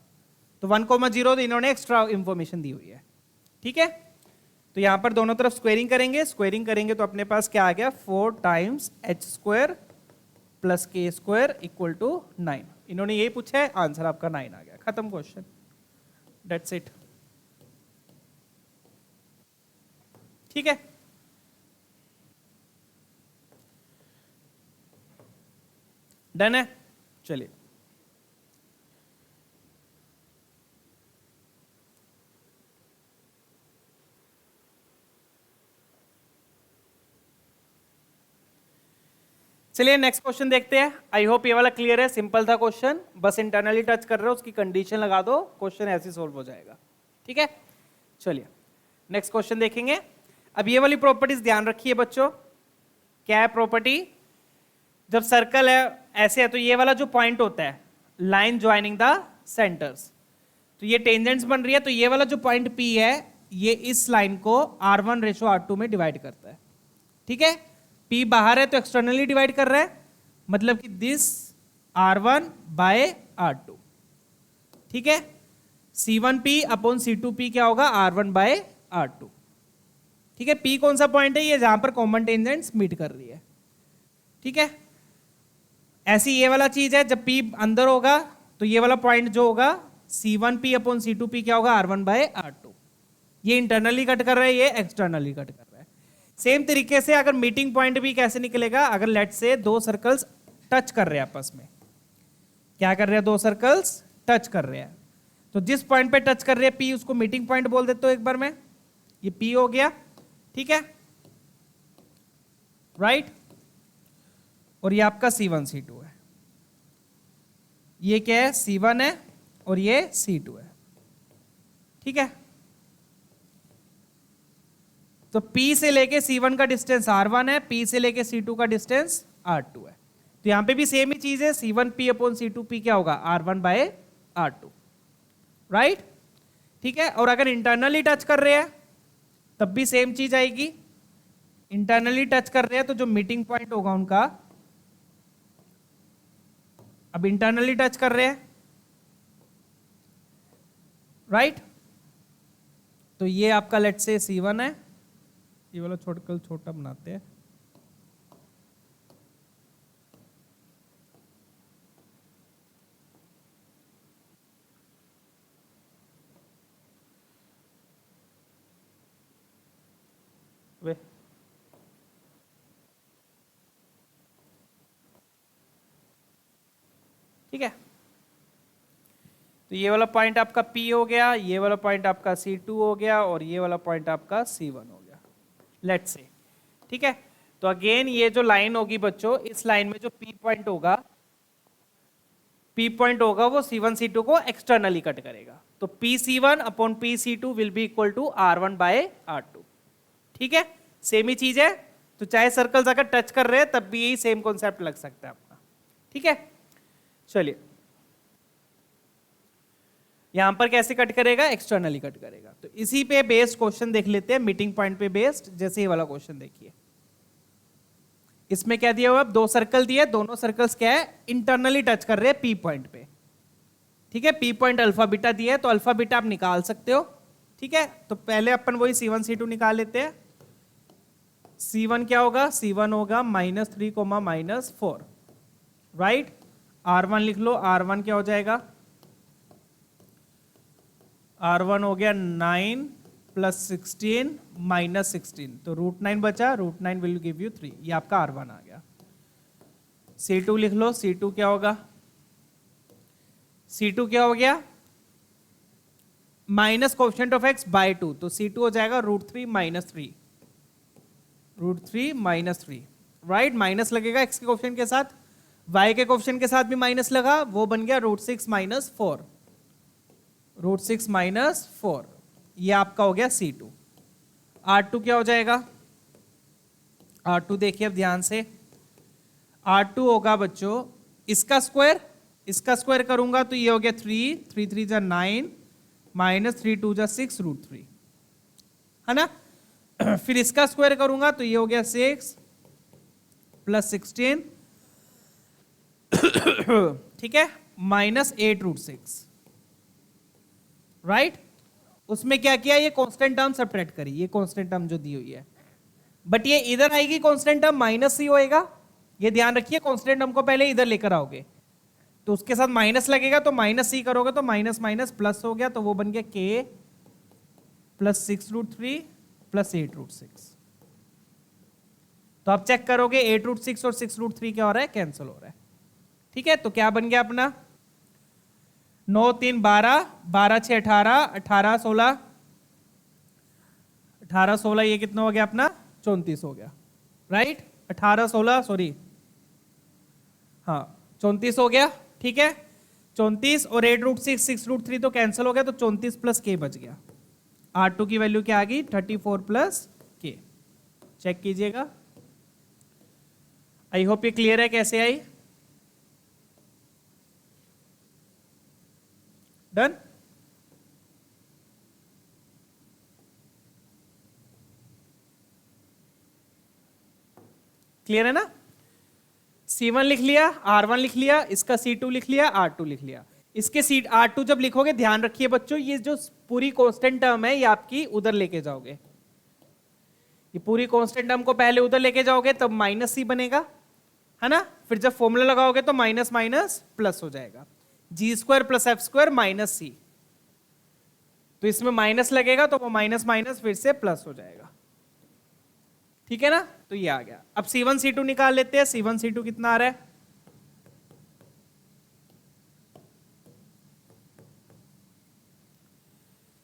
Speaker 1: तो 1,0 तो इन्होंने एक्स्ट्रा इंफॉर्मेशन दी हुई है। ठीक है, तो यहां पर दोनों तरफ स्क्वेयरिंग करेंगे, स्क्वेयरिंग करेंगे तो अपने पास क्या आ गया, 4 times h square plus k square equal to 9। इन्होंने यही पूछा है, आंसर आपका 9 आ गया, खत्म क्वेश्चन, दैट्स इट। ठीक है, डन है, चलिए। चलिए नेक्स्ट क्वेश्चन देखते हैं। आई होप ये वाला क्लियर है, सिंपल था क्वेश्चन, बस इंटरनली टच कर रहे हो, उसकी कंडीशन लगा दो, क्वेश्चन ऐसे सोल्व हो जाएगा। ठीक है, चलिए नेक्स्ट क्वेश्चन देखेंगे। अब ये वाली प्रॉपर्टीज ध्यान रखिए बच्चों। क्या है प्रॉपर्टी, जब सर्कल है ऐसे है तो ये वाला जो पॉइंट होता है, लाइन ज्वाइनिंग द सेंटर्स, तो ये टेंजेंट्स बन रही है, तो ये वाला जो पॉइंट P है ये इस लाइन को R1:R2 में डिवाइड करता है। ठीक है, P बाहर है तो एक्सटर्नली डिवाइड कर रहा है, मतलब कि दिस R1/R2। ठीक है, C1P अपॉन C2P क्या होगा, R1/R2। ठीक है, P कौन सा पॉइंट है, ये जहां पर कॉमन टेंजेंट्स मीट कर रही है। ठीक है, ऐसी ये वाला चीज है, जब P अंदर होगा तो ये वाला पॉइंट जो होगा C1P अपॉन C2P क्या होगा, R1/R2। ये इंटरनली कट कर रहा है, ये एक्सटर्नली कट कर रहा है। सेम तरीके से अगर मीटिंग पॉइंट भी कैसे निकलेगा, अगर लेट से दो सर्कल्स टच कर रहे हैं आपस में, क्या कर रहे हैं, दो सर्कल्स टच कर रहे हैं, तो जिस पॉइंट पे टच कर रहे हैं P, उसको मीटिंग पॉइंट बोल देते हो एक बार में, ये P हो गया। ठीक है, राइट, और ये आपका C1 C2 है, ये क्या है, C1 है और ये C2 है। ठीक है, तो P से लेके C1 का डिस्टेंस R1 है, P से लेके C2 का डिस्टेंस R2 है, तो यहां पे भी सेम ही चीज है, C1P अपॉन C2P क्या होगा, R1/R2, राइट। ठीक है, और अगर इंटरनली टच कर रहे हैं तब भी सेम चीज आएगी, इंटरनली टच कर रहे हैं तो जो मीटिंग पॉइंट होगा उनका, अब इंटरनली टच कर रहे हैं, राइट, तो ये आपका लेट से C1 है, ये वाला छोटा बनाते हैं, वे ठीक है, तो ये वाला पॉइंट आपका P हो गया, ये वाला पॉइंट आपका C2 हो गया, और ये वाला पॉइंट आपका C1 हो गया, लेट्स से। ठीक है, तो अगेन ये जो लाइन होगी बच्चों, इस लाइन में जो P पॉइंट होगा, वो C1 C2 को एक्सटर्नली कट करेगा, तो PC1 upon PC2 will be equal to R1 by R2। ठीक है, सेम ही चीज है, तो चाहे सर्कल्स अगर टच कर रहे हैं तब भी यही सेम कॉन्सेप्ट लग सकता है अपना। ठीक है, चलिए यहां पर कैसे कट करेगा, एक्सटर्नली कट करेगा। तो इसी पे बेस्ड क्वेश्चन देख लेते हैं, मीटिंग पॉइंट पे बेस्ड। जैसे ये वाला क्वेश्चन देखिए, इसमें क्या दिया हुआ है, दो सर्कल दिए, दोनों सर्कल्स क्या है, इंटरनली टच कर रहे हैं P पॉइंट पे। ठीक है, P पॉइंट अल्फा बीटा दिया है, तो अल्फा बीटा आप निकाल सकते हो। ठीक है, तो पहले अपन वही C1 C2 निकाल लेते हैं। C1 क्या होगा, C1 होगा -3, -4, राइट। R1 लिख लो, R1 क्या हो जाएगा, R1 हो गया 9 + 16 - 16, तो √9 बचा, √9 विल गिव यू 3, ये आपका R1 आ गया। C2 लिख लो, C2 क्या होगा, C2 क्या हो गया, minus coefficient of x by 2, तो C2 हो जाएगा √3 - 3, √3 - 3, राइट। माइनस लगेगा x के कोएफिशिएंट के साथ, y के कोएफिशिएंट के साथ भी माइनस लगा, वो बन गया √6 - 4, √6 - 4, ये आपका हो गया C2। R2 क्या हो जाएगा, R2 देखिए अब ध्यान से, R2 होगा बच्चों इसका स्क्वायर करूंगा तो ये हो गया 3, 3 3 जा 9, -3 2 जा 6, √3, है ना। फिर इसका स्क्वायर करूंगा तो ये हो गया 6 + 16, ठीक है, -8 √6, राइट। उसमें क्या किया, ये कांस्टेंट टर्म सब्ट्रैक्ट करी, ये कांस्टेंट टर्म जो दी हुई है, बट ये इधर आएगी कांस्टेंट टर्म -c होएगा, ये ध्यान रखिए, कांस्टेंट टर्म को पहले इधर लेकर आओगे तो उसके साथ माइनस लगेगा, तो -c करोगे तो माइनस माइनस प्लस हो गया, तो वो बन गया k + 6 √3 + 8 √6। तो आप चेक करोगे 8 √6 और 6 √3 क्या हो रहा है, कैंसिल हो रहा है। ठीक है, तो क्या बन गया अपना 9 3 12, 12 6 18, 18 16, 18 16, ये कितना हो गया अपना 34 हो गया, राइट। 18 16 सॉरी, हाँ 34 हो गया। ठीक है, 34 और 8 √6 6 √3 तो कैंसिल हो गया, तो 34 + k बच गया। R2 की वैल्यू क्या आ गई, 34 + k। चेक कीजिएगा, आई होप ये क्लियर है कैसे आई। डन, क्लियर है ना। C1 लिख लिया, R1 लिख लिया, इसका C2 लिख लिया, R2 लिख लिया। इसके R2 जब लिखोगे ध्यान रखिए बच्चों, ये जो पूरी कांस्टेंट टर्म है ये आपकी उधर लेके जाओगे, ये पूरी कांस्टेंट टर्म को पहले उधर लेके जाओगे तब -c बनेगा, है ना। फिर जब फॉर्मूला लगाओगे तो माइनस माइनस प्लस हो जाएगा, g² + f² - c, तो इसमें माइनस लगेगा तो वो माइनस माइनस फिर से प्लस हो जाएगा। ठीक है ना, तो ये आ गया। अब C1 C2 निकाल लेते हैं। C1 C2 कितना आ रहा है,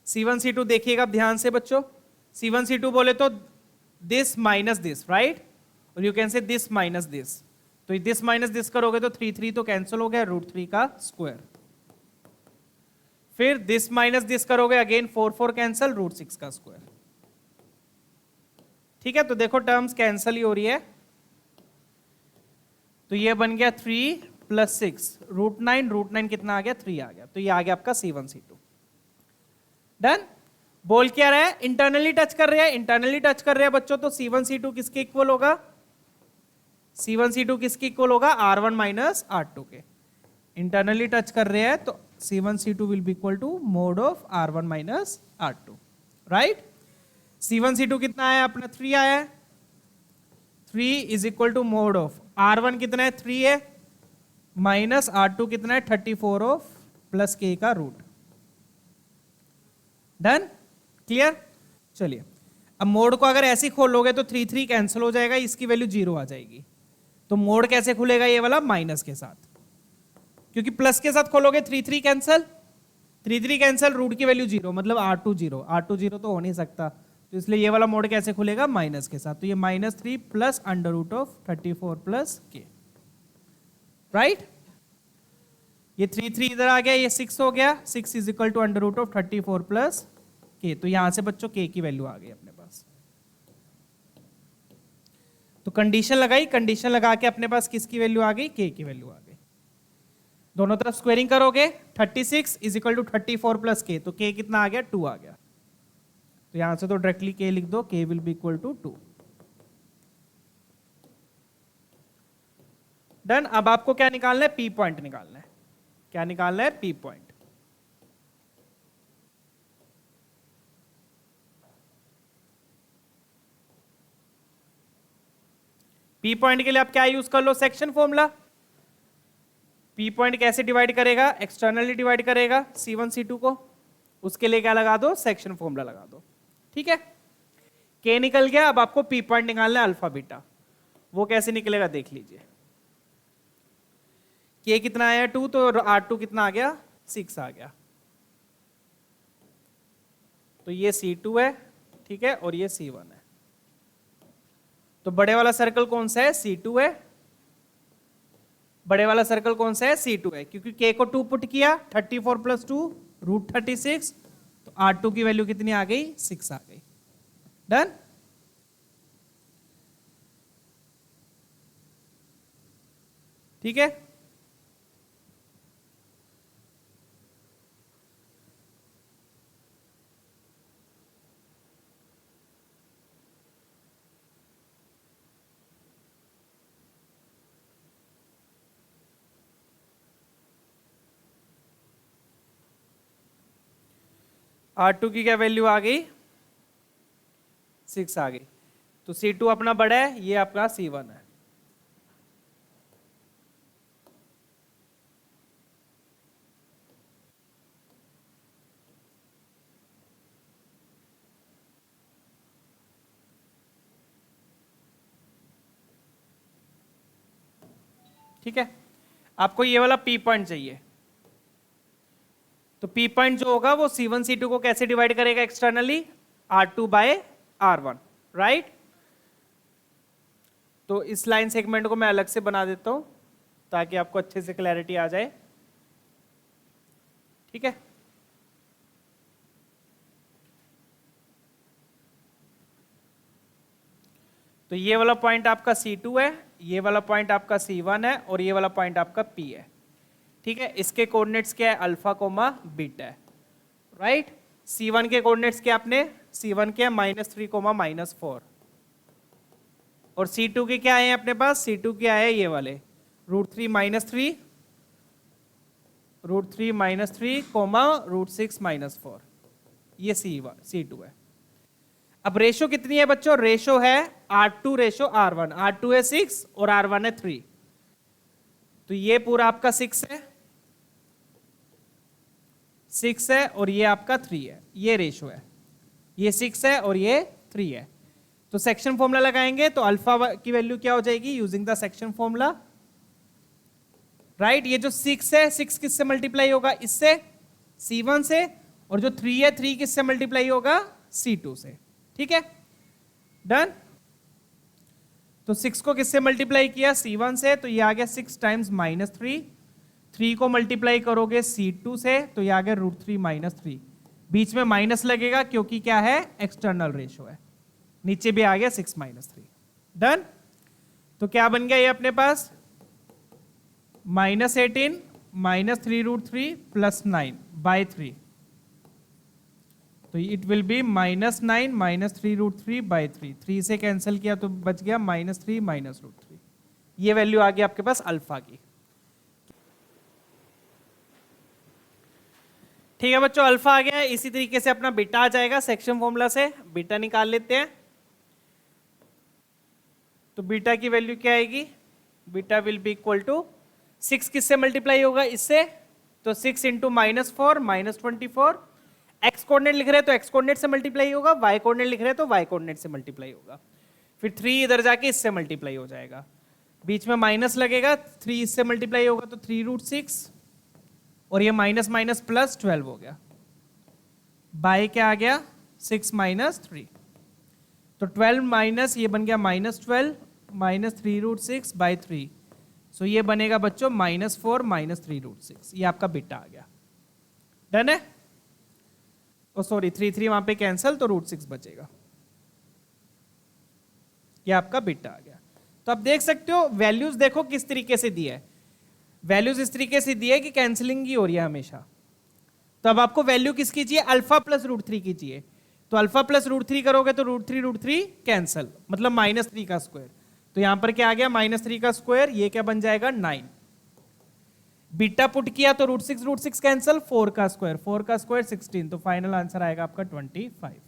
Speaker 1: C1 C2 देखिएगा ध्यान से बच्चों। C1 C2 बोले तो दिस माइनस दिस, राइट, और you can say this minus this, तो दिस माइनस दिस करोगे तो 3 3 तो कैंसिल हो गया, √3 का स्क्वायर। फिर दिस माइनस दिस करोगे, अगेन 4 4 कैंसिल, √6 का स्क्वायर। ठीक है, तो देखो टर्म्स कैंसिल ही हो रही है, तो ये बन गया 3 + 6 √9, √9 कितना आ गया, 3 आ गया, तो ये आ गया आपका C1 C2। डन। बोल क्या रहा है, इंटरनली टच कर रहे हैं, इंटरनली टच कर रहे हैं बच्चों, तो C1 C2 किसके इक्वल होगा, C1 C2 किसके इक्वल होगा, R1 - R2 के। इंटरनली टच कर रहे हैं तो C1 C2 will be equal to mod of R1 - R2, right. C1 C2 कितना आया अपना, 3 आया है, 3 is equal to mod of R1 कितना है, 3 है, माइनस R2 कितना है, 34 ऑफ प्लस k का रूट। Done, clear. चलिए अब मोड को अगर ऐसे खोलोगे तो 3 3 कैंसिल हो जाएगा, इसकी वैल्यू 0 आ जाएगी। तो मोड कैसे खुलेगा ये वाला? माइनस के साथ, क्योंकि प्लस के साथ खोलोगे 3 3 कैंसिल, 3 3 कैंसिल, रूट की वैल्यू 0, मतलब R2 0, R2 0 तो हो नहीं सकता, तो इसलिए ये वाला मोड कैसे खुलेगा? माइनस के साथ। तो ये -3 प्लस √34 प्लस के, राइट। ये 3 3 इधर आ गया, ये 6 हो गया, 6 इज इक्वल टू √34 प्लस के। तो यहां से बच्चों के की वैल्यू आ गई अपने पास। तो कंडीशन लगाई, कंडीशन लगा के अपने पास किसकी वैल्यू आ गई? के की वैल्यू आ गई। दोनों तरफ स्क्वेयरिंग करोगे, 36 इज इक्वल टू 34 प्लस के, तो के कितना आ गया? 2 आ गया। तो यहां से तो डायरेक्टली के लिख दो, k will be equal to 2। Done. अब आपको क्या निकालना है? पी पॉइंट निकालना है। क्या निकालना है? P point. पी पॉइंट के लिए आप क्या यूज कर लो? Section formula. पी पॉइंट कैसे डिवाइड करेगा? एक्सटर्नली डिवाइड करेगा C1 C2 को, उसके लिए क्या लगा दो? सेक्शन फॉर्मूला लगा दो, ठीक है। के निकल गया, अब आपको पी पॉइंट निकालना है अल्फा बीटा। वो कैसे निकलेगा देख लीजिए। के कितना आया? 2, तो R2 कितना आ गया? 6 आ गया। तो ये C2 है, ठीक है, और ये C1 है। तो बड़े वाला सर्कल कौन सा है? C2 है। बड़े वाला सर्कल कौन सा है? C2 है, क्योंकि k को 2 पुट किया, 34 प्लस 2 √36, तो R2 की वैल्यू कितनी आ गई? 6 आ गई। डन। ठीक है। R2 की क्या वैल्यू आ गई? 6 आ गई। तो C2 अपना बड़ा है, ये आपका C1 है। ठीक है। आपको ये वाला पी पॉइंट चाहिए, तो पी पॉइंट जो होगा वो C1 C2 को कैसे डिवाइड करेगा? Externally R2 by R1, right. तो इस लाइन सेगमेंट को मैं अलग से बना देता हूं ताकि आपको अच्छे से क्लैरिटी आ जाए, ठीक है। तो ये वाला पॉइंट आपका C2 है, ये वाला पॉइंट आपका C1 है, और ये वाला पॉइंट आपका P है, ठीक है। इसके कोऑर्डिनेट्स क्या है? अल्फा कोमा बीटा है, राइट। C1 के कोऑर्डिनेट्स क्या अपने? C1 के -3 कोमा -4, और C2 के क्या है अपने पास? C2 के आए ये वाले √3 -3 कोमा √6 -4, ये C2 है। अब रेशो कितनी है बच्चों? रेशो है R2 रेशो R1। R2 है 6 और R1 है 3, तो ये पूरा आपका 6 है और ये आपका 3 है, ये रेशो है। ये 6 है और ये 3 है। तो सेक्शन फॉर्मूला लगाएंगे तो अल्फा की वैल्यू क्या हो जाएगी? Using the section formula, right. ये जो 6 है, 6 किससे मल्टीप्लाई होगा? इससे, C1 से, और जो 3 है, 3 किससे मल्टीप्लाई होगा? C2 से, ठीक है। डन। तो 6 को किससे मल्टीप्लाई किया? C1 से, तो ये आ गया 6 टाइम्स -3। 3 को मल्टीप्लाई करोगे C2 से, तो ये आ गया √3 -3। बीच में माइनस लगेगा क्योंकि क्या है? एक्सटर्नल रेशो है। नीचे भी आ गया 6 -3। डन। तो क्या बन गया ये अपने पास? -18 -3√3 प्लस 9 बाय 3, तो इट विल बी -9 -3√3 बाय 3। 3 से कैंसिल किया तो बच गया -3 -√3। ये वैल्यू आ गई आपके पास अल्फा की। ठीक है बच्चों, अल्फा आ गया। इसी तरीके से अपना बीटा आ जाएगा सेक्शन फॉर्मूला से। बीटा निकाल लेते हैं। तो बीटा की वैल्यू क्या आएगी? Beta will be equal to 6 किससे मल्टीप्लाई होगा? इससे, तो 6 इंटू -4 -24, एक्स कोऑर्डिनेट लिख रहे हैं तो एक्स कोऑर्डिनेट से मल्टीप्लाई होगा, वाई कोऑर्डिनेट लिख रहे हैं तो वाई कोऑर्डिनेट से मल्टीप्लाई होगा, फिर 3 इधर जाके इससे मल्टीप्लाई हो जाएगा, बीच में माइनस लगेगा, 3 इससे मल्टीप्लाई होगा तो 3√6 और ये माइनस माइनस प्लस 12 हो गया, बाय क्या आ गया 6 माइनस 3, तो 12 माइनस ये बन गया -12 माइनस 3√6 बाई 3, सो ये बनेगा बच्चों -4 माइनस 3√6, ये आपका बीटा आ गया। डन है? ओ सॉरी 3 वहां पे कैंसिल तो √6 बचेगा, ये आपका बीटा आ गया। तो आप देख सकते हो वैल्यूज देखो किस तरीके से दी है, वैल्यूज इस तरीके से दी है कि कैंसिलिंग ही हो रही है हमेशा। तो अब आपको वैल्यू किसकी चाहिए, अल्फा प्लस √3 की चाहिए, तो अल्फा प्लस √3 करोगे तो √3 कैंसिल, मतलब -3 का स्क्वायर, तो यहां पर क्या आ गया -3 का स्क्वायर, ये क्या बन जाएगा 9, बीटा पुट किया तो √6 कैंसिल, 4 का स्क्वायर 16, तो फाइनल आंसर आएगा आपका 25।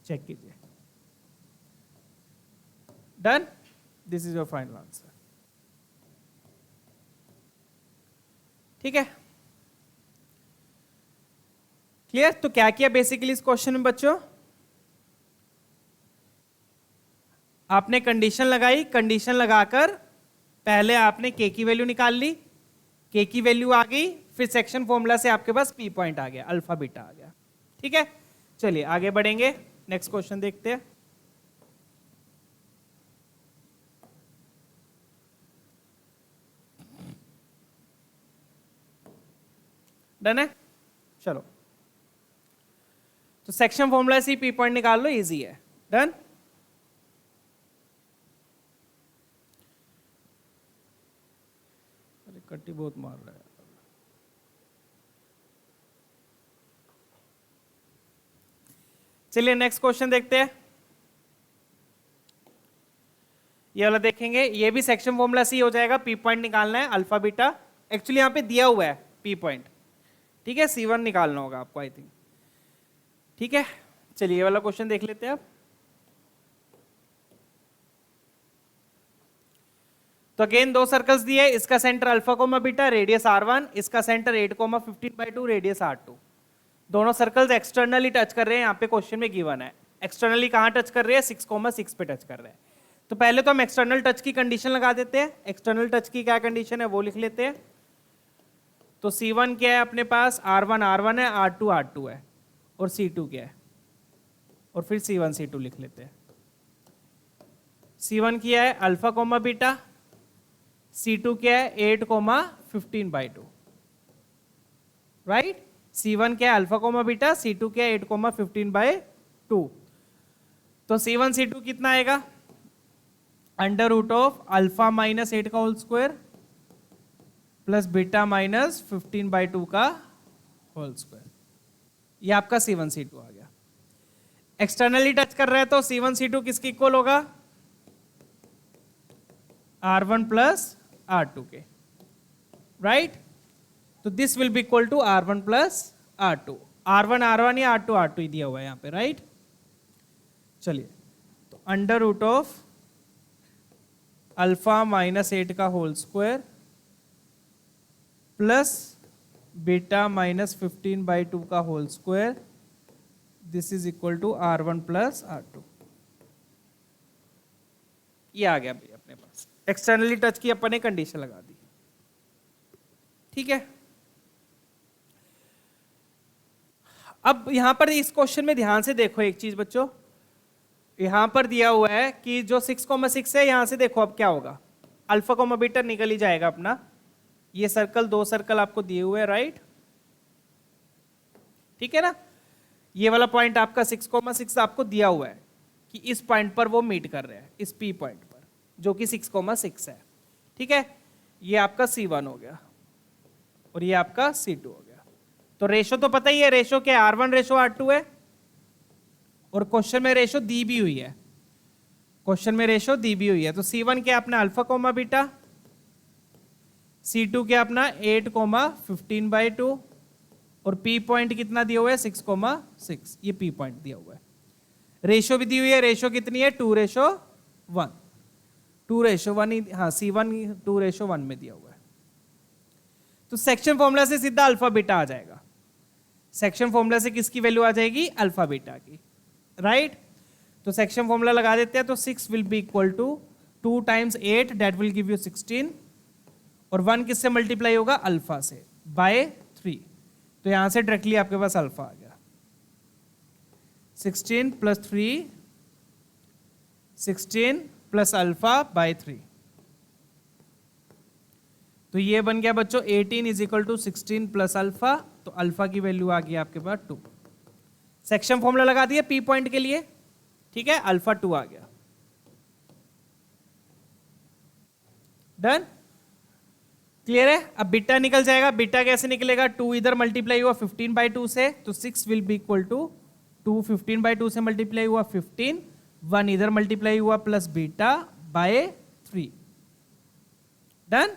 Speaker 1: चेक कीजिए। Done, this is your final answer. ठीक है, क्लियर? तो क्या किया बेसिकली इस क्वेश्चन में बच्चों, आपने कंडीशन लगाई, कंडीशन लगाकर पहले आपने के की वैल्यू निकाल ली, के की वैल्यू आ गई, फिर सेक्शन फॉर्मूला से आपके पास पी पॉइंट आ गया, अल्फा बीटा आ गया। ठीक है, चलिए आगे बढ़ेंगे, नेक्स्ट क्वेश्चन देखते हैं। डन है? चलो, तो सेक्शन फॉर्मूला से पी पॉइंट निकाल लो, इजी है। डन? अरे कट्टी बहुत मार रहा है। चलिए नेक्स्ट क्वेश्चन देखते हैं, ये वाला देखेंगे, ये भी सेक्शन फॉर्मूला से हो जाएगा, पी पॉइंट निकालना है अल्फा बीटा, एक्चुअली यहां पे दिया हुआ है पी पॉइंट, ठीक है, C1 निकालना होगा आपको आई थिंक। ठीक है, चलिए ये वाला क्वेश्चन देख लेते हैं अब। तो अगेन 2 सर्कल्स दिए, इसका centre alpha comma beta, radius r1, इसका सेंटर 8,15/2, रेडियस r2। दोनों सर्कल्स एक्सटर्नली टच कर रहे हैं, यहाँ पे क्वेश्चन में गिवन है, एक्सटर्नली कहाँ टच कर रहे हैं, 6,6 पे टच कर रहे हैं। तो पहले तो हम एक्सटर्नल टच की कंडीशन लगा देते हैं, एक्सटर्नल टच की क्या कंडीशन है वो लिख लेते हैं। तो C1 क्या है अपने पास, R1 है, R2 है, और C2 क्या है, और फिर C1 C2 लिख लेते हैं। C1 क्या है अल्फा कोमा बीटा, C2 क्या है 8,15/2, राइट। C1 क्या है अल्फा कोमा बीटा, C2 क्या है 8,15/2। तो C1 C2 कितना आएगा, √ अल्फा माइनस 8 का whole square plus beta minus 15/2 का होल स्क्वायर, ये आपका C1 C2 आ गया। एक्सटर्नली टच कर रहे हैं तो C1 C2 किसके इक्वल होगा, R1 प्लस R2 के, राइट। तो this will be equal to R1 plus R2, R1 या R2 ही दिया हुआ है यहां पे, राइट। चलिए, तो √ अल्फा माइनस 8 का whole square plus beta minus 15/2 का whole square, this is equal to R1 plus R2। ये आ गया भाई अपने पास, एक्सटर्नली टच की अपन ने कंडीशन लगा दी। ठीक है, अब यहां पर इस क्वेश्चन में ध्यान से देखो एक चीज बच्चों, यहां पर दिया हुआ है कि जो 6,6 है, यहां से देखो अब क्या होगा, अल्फा कोमा बीटा निकल ही जाएगा अपना, ये सर्कल 2 सर्कल आपको दिए हुए हैं, राइट। ठीक है ना, ये वाला पॉइंट आपका 6,6 आपको दिया हुआ है कि इस पॉइंट पर वो मीट कर रहे हैं, इस P पॉइंट पर जो कि 6,6 है। ठीक है, ये आपका C1 हो गया और ये आपका C2 हो गया। तो रेशो तो पता ही है, रेशो क्या R1 रेशो R2 है, और क्वेश्चन में रेशो दी भी हुई है, क्वेश्चन में रेशो दी भी हुई है। तो C1 क्या अपना अल्फा कोमा बीटा, C2 क्या अपना 8,15/2, और P पॉइंट कितना दिया हुआ है 6,6, ये P पॉइंट दिया हुआ है। रेशो भी दी हुई है, रेशो कितनी है 2:1, 2:1, हाँ C1 2:1 में दिया हुआ है। तो सेक्शन फॉर्मूला से सीधा अल्फा बीटा आ जाएगा, सेक्शन फॉर्मूला से किसकी वैल्यू आ जाएगी? अल्फा बीटा की, राइट? तो सेक्शन फॉर्मूला लगा देते हैं, तो 6 will be equal to 2 times 8 that will give you 16, और 1 किससे मल्टीप्लाई होगा? अल्फा से, बाय 3। तो यहां से डायरेक्टली आपके पास अल्फा आ गया 16 प्लस 3, 16 प्लस अल्फा बाय 3। तो ये बन गया बच्चों 18 is equal to 16 plus alpha, तो अल्फा की वैल्यू आ गई आपके पास 2। सेक्शन फॉर्मूला लगा दिया पी पॉइंट के लिए, ठीक है, अल्फा 2 आ गया। डन, क्लियर है? अब बीटा निकल जाएगा। बीटा कैसे निकलेगा? 2 इधर मल्टीप्लाई हुआ 15/2 से, तो 6 विल बी इक्वल टू 2 15/2 से मल्टीप्लाई हुआ 15, 1 इधर मल्टीप्लाई हुआ प्लस बीटा बाय 3। डन,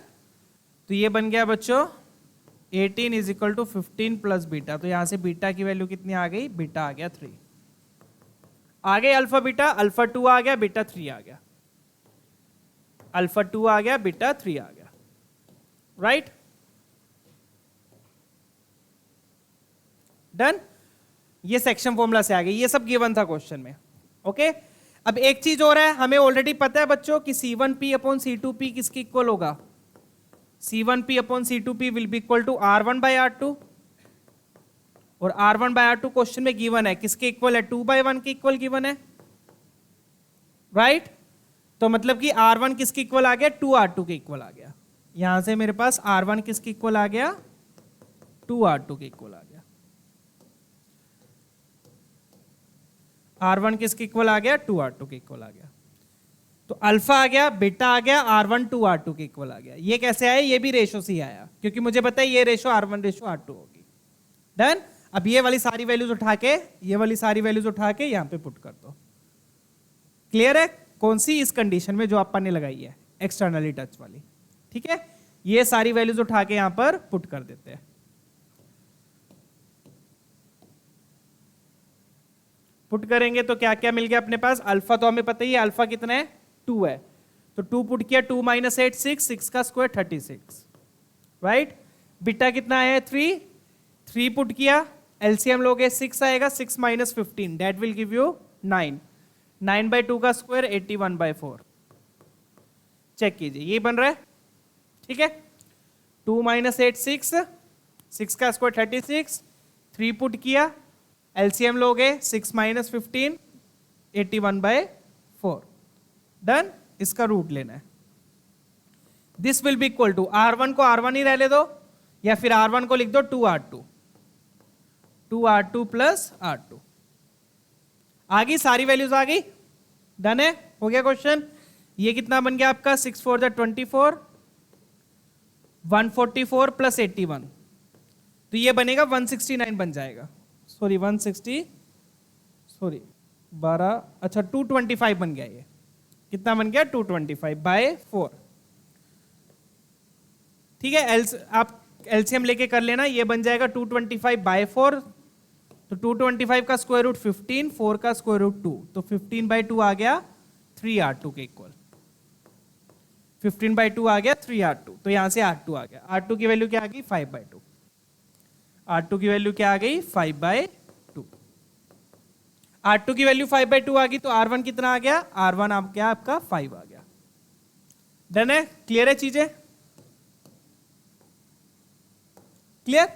Speaker 1: तो ये बन गया बच्चों 18 is equal to 15 plus beta. तो यहां से बीटा की वैल्यू कितनी आ गई? बीटा आ गया 3। आ गए अल्फा बीटा, अल्फा 2 आ गया, बीटा 3 आ गया, अल्फा 2 आ गया, बीटा 3 आ गया, राइट? डन, ये सेक्शन फॉर्मूला से आ गई। ये सब गिवन था क्वेश्चन में, ओके? अब एक चीज और है, हमें ऑलरेडी पता है बच्चों कि C1P अपॉन C2P किसके इक्वल होगा? C1P upon C2P will be equal to R1 by R2, और R1 बाय R2 क्वेश्चन में गिवन है, किसके इक्वल है? 2/1 के इक्वल गिवन है, राइट? तो मतलब कि R1 किसके इक्वल आ गया? 2R2 के इक्वल आ गया। यहां से मेरे पास R1 किसके इक्वल आ गया? 2R2 के इक्वल आ गया। R1 किसके इक्वल आ गया? 2R2 के इक्वल आ गया। तो अल्फा आ गया, बीटा आ गया, R1 2R2 के इक्वल आ गया। ये कैसे आया? ये भी रेशो से ही आया, क्योंकि मुझे पता है ये रेशो R1 रेशो R2 होगी। डन, अब ये वाली सारी वैल्यूज उठा के, ये वाली सारी वैल्यूज उठा के यहां पे पुट कर दो। क्लियर है? कौन सी? इस कंडीशन में जो अपन ने लगाई है, एक्सटर्नली टच वाली, ठीक है? ये सारी वैल्यूज उठा के यहां पर पुट कर देते हैं। पुट करेंगे तो क्या क्या मिल गया अपने पास? अल्फा तो हमें पता ही है, अल्फा कितना है? 2 है, तो 2 पुट किया, 2 माइनस 8 6, 6 का स्क्वायर 36, राइट? बीटा कितना है? 3 पुट किया, एलसीएम लोगे 6 आएगा, 6 minus 15 that will give you 9, 9/2 का स्क्वायर 81/4। चेक कीजिए, ये बन रहा है, ठीक है? 2 माइनस 8 6, 6 का स्क्वायर 36, 3 पुट किया, एलसीएम लोगे 6 माइनस 15 81/4। डन, इसका रूट लेना है। This will be equal to R1 को R1 ही रहने दो, या फिर R1 को लिख दो 2R2 प्लस R2। आ गई सारी वैल्यूज आ गई। डन है, हो गया क्वेश्चन। ये कितना बन गया आपका? 6 4 24, 144 प्लस 81, तो ये बनेगा 169 बन जाएगा। सॉरी 160, सॉरी 12, अच्छा 225 बन गया। ये कितना बन गया? 225/4, ठीक है? आप एलसीएम लेके कर लेना, ये बन जाएगा 225/4, तो 225 का स्क्वायर रूट 15, 4 का स्क्वायर रूट 2, तो 15/2 आ गया 3R2 के इक्वल। 15/2 आ गया 3R2, तो यहां से R2 आ गया। R2 की वैल्यू क्या आ गई? 5/2। R2 की वैल्यू क्या आ गई? 5/2। R2 की वैल्यू 5/2 आ गई, तो R1 कितना आ गया? R1 आ गया आपका 5 आ गया। डन है? क्लियर है चीजें? क्लियर?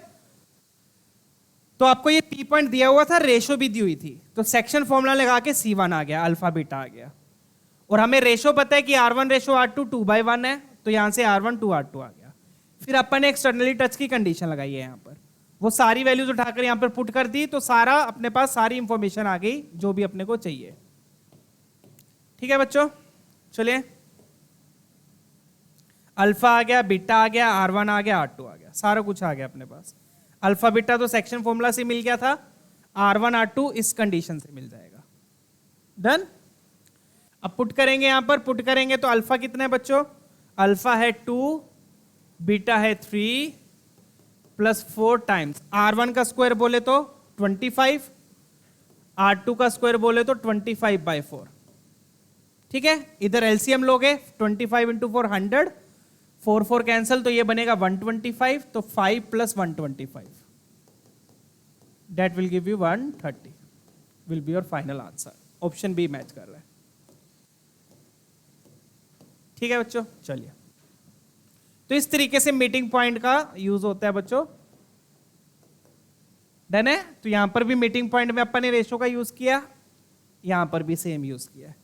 Speaker 1: तो आपको ये पी पॉइंट दिया हुआ था, रेशो भी दी हुई थी, तो सेक्शन फॉर्मूला लगा के C1 आ गया, अल्फा बीटा आ गया, और हमें रेशो पता है कि R1 रेशो R2 2/1 है, तो यहां से R1 2R2 आ गया। फिर अपन ने एक्सटर्नली टच की कंडीशन लगाई है यहां पर, वो सारी वैल्यूज उठाकर यहां पर पुट कर दी, तो सारा अपने पास सारी इंफॉर्मेशन आ गई जो भी अपने को चाहिए। ठीक है बच्चों, चलिए अल्फा आ गया, बीटा आ गया, R1 आ गया, R2 आ गया, सारा कुछ आ गया अपने पास। अल्फा बीटा तो सेक्शन फॉर्मूला से मिल गया था, R1 R2 इस कंडीशन से मिल जाएगा। डन। अब पुट करेंगे, यहां पर पुट करेंगे तो अल्फा कितना है बच्चों? अल्फा है 2, बीटा है 3 प्लस 4 टाइम्स R1 का स्क्वायर बोले तो 25, R2 का स्क्वायर बोले तो 25/4। ठीक है, इधर एलसीएम लोगे 25 इंटू 4 100, 4 4 कैंसल, तो ये बनेगा 125, तो 5 plus 125। That will give you 130 will be your final answer. Option B match कर रहा है। ठीक है बच्चों, चलिए। तो इस तरीके से मीटिंग पॉइंट का यूज होता है बच्चों। डन है। तो यहां पर भी मीटिंग पॉइंट में अपन ने रेशो का यूज किया, यहां पर भी सेम यूज किया है।